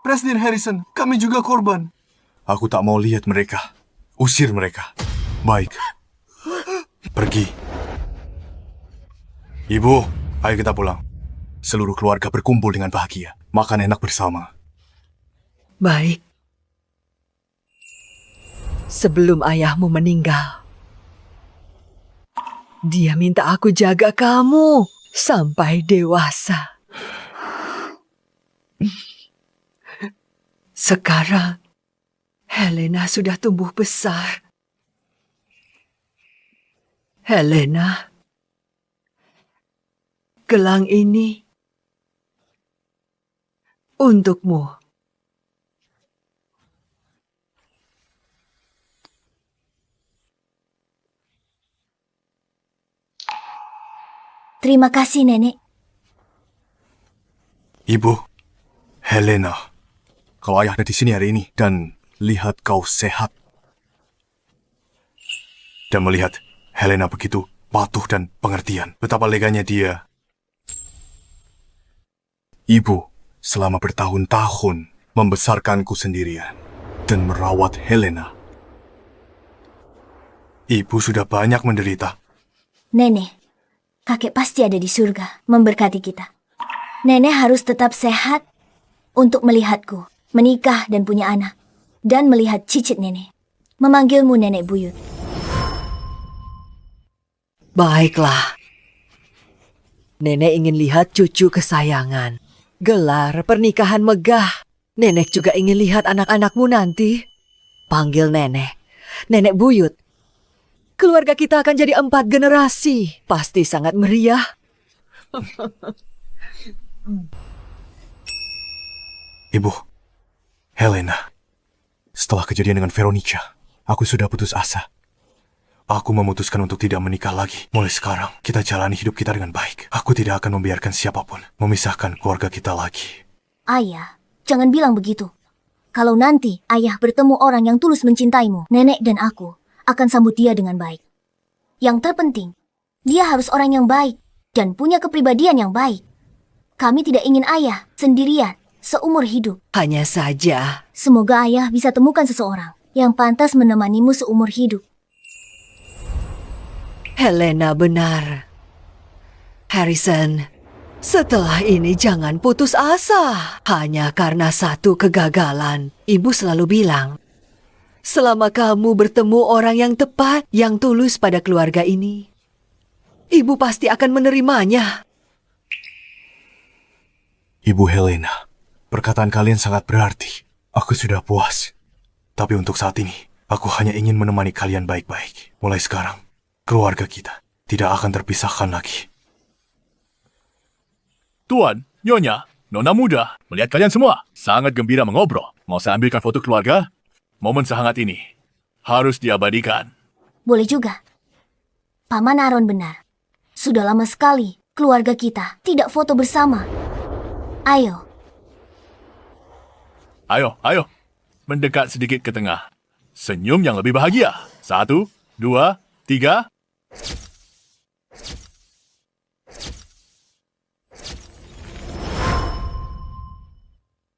Presiden Harrison, kami juga korban. Aku tak mau lihat mereka. Usir mereka. Baik. Pergi. Ibu, ayo kita pulang. Seluruh keluarga berkumpul dengan bahagia. Makan enak bersama. Baik. Sebelum ayahmu meninggal, dia minta aku jaga kamu sampai dewasa. Sekarang, Helena sudah tumbuh besar. Helena, gelang ini untukmu. Terima kasih, Nenek. Ibu, Helena, kalau ayah ada di sini hari ini dan lihat kau sehat dan melihat Helena begitu patuh dan pengertian, betapa leganya dia. Ibu selama bertahun-tahun membesarkanku sendirian dan merawat Helena. Ibu sudah banyak menderita. Nenek, kakek pasti ada di surga memberkati kita. Nenek harus tetap sehat untuk melihatku menikah dan punya anak. Dan melihat cicit nenek. Memanggilmu nenek buyut. Baiklah. Nenek ingin lihat cucu kesayangan. Gelar pernikahan megah. Nenek juga ingin lihat anak-anakmu nanti. Panggil nenek. Nenek buyut. Keluarga kita akan jadi 4 generasi. Pasti sangat meriah. Ibu, Helena. Setelah kejadian dengan Veronica, aku sudah putus asa. Aku memutuskan untuk tidak menikah lagi. Mulai sekarang, kita jalani hidup kita dengan baik. Aku tidak akan membiarkan siapapun memisahkan keluarga kita lagi. Ayah, jangan bilang begitu. Kalau nanti ayah bertemu orang yang tulus mencintaimu, nenek dan aku akan sambut dia dengan baik. Yang terpenting, dia harus orang yang baik dan punya kepribadian yang baik. Kami tidak ingin ayah sendirian seumur hidup. Hanya saja, semoga ayah bisa temukan seseorang yang pantas menemanimu seumur hidup. Helena benar. Harrison, setelah ini jangan putus asa. Hanya karena satu kegagalan. Ibu selalu bilang, selama kamu bertemu orang yang tepat, yang tulus pada keluarga ini, ibu pasti akan menerimanya. Ibu Helena, perkataan kalian sangat berarti. Aku sudah puas. Tapi untuk saat ini, aku hanya ingin menemani kalian baik-baik. Mulai sekarang, keluarga kita tidak akan terpisahkan lagi. Tuan, Nyonya, Nona muda, melihat kalian semua sangat gembira mengobrol. Mau saya ambilkan foto keluarga? Momen sehangat ini harus diabadikan. Boleh juga. Paman Aaron benar. Sudah lama sekali keluarga kita tidak foto bersama. Ayo. Ayo. Mendekat sedikit ke tengah. Senyum yang lebih bahagia. 1, 2, 3.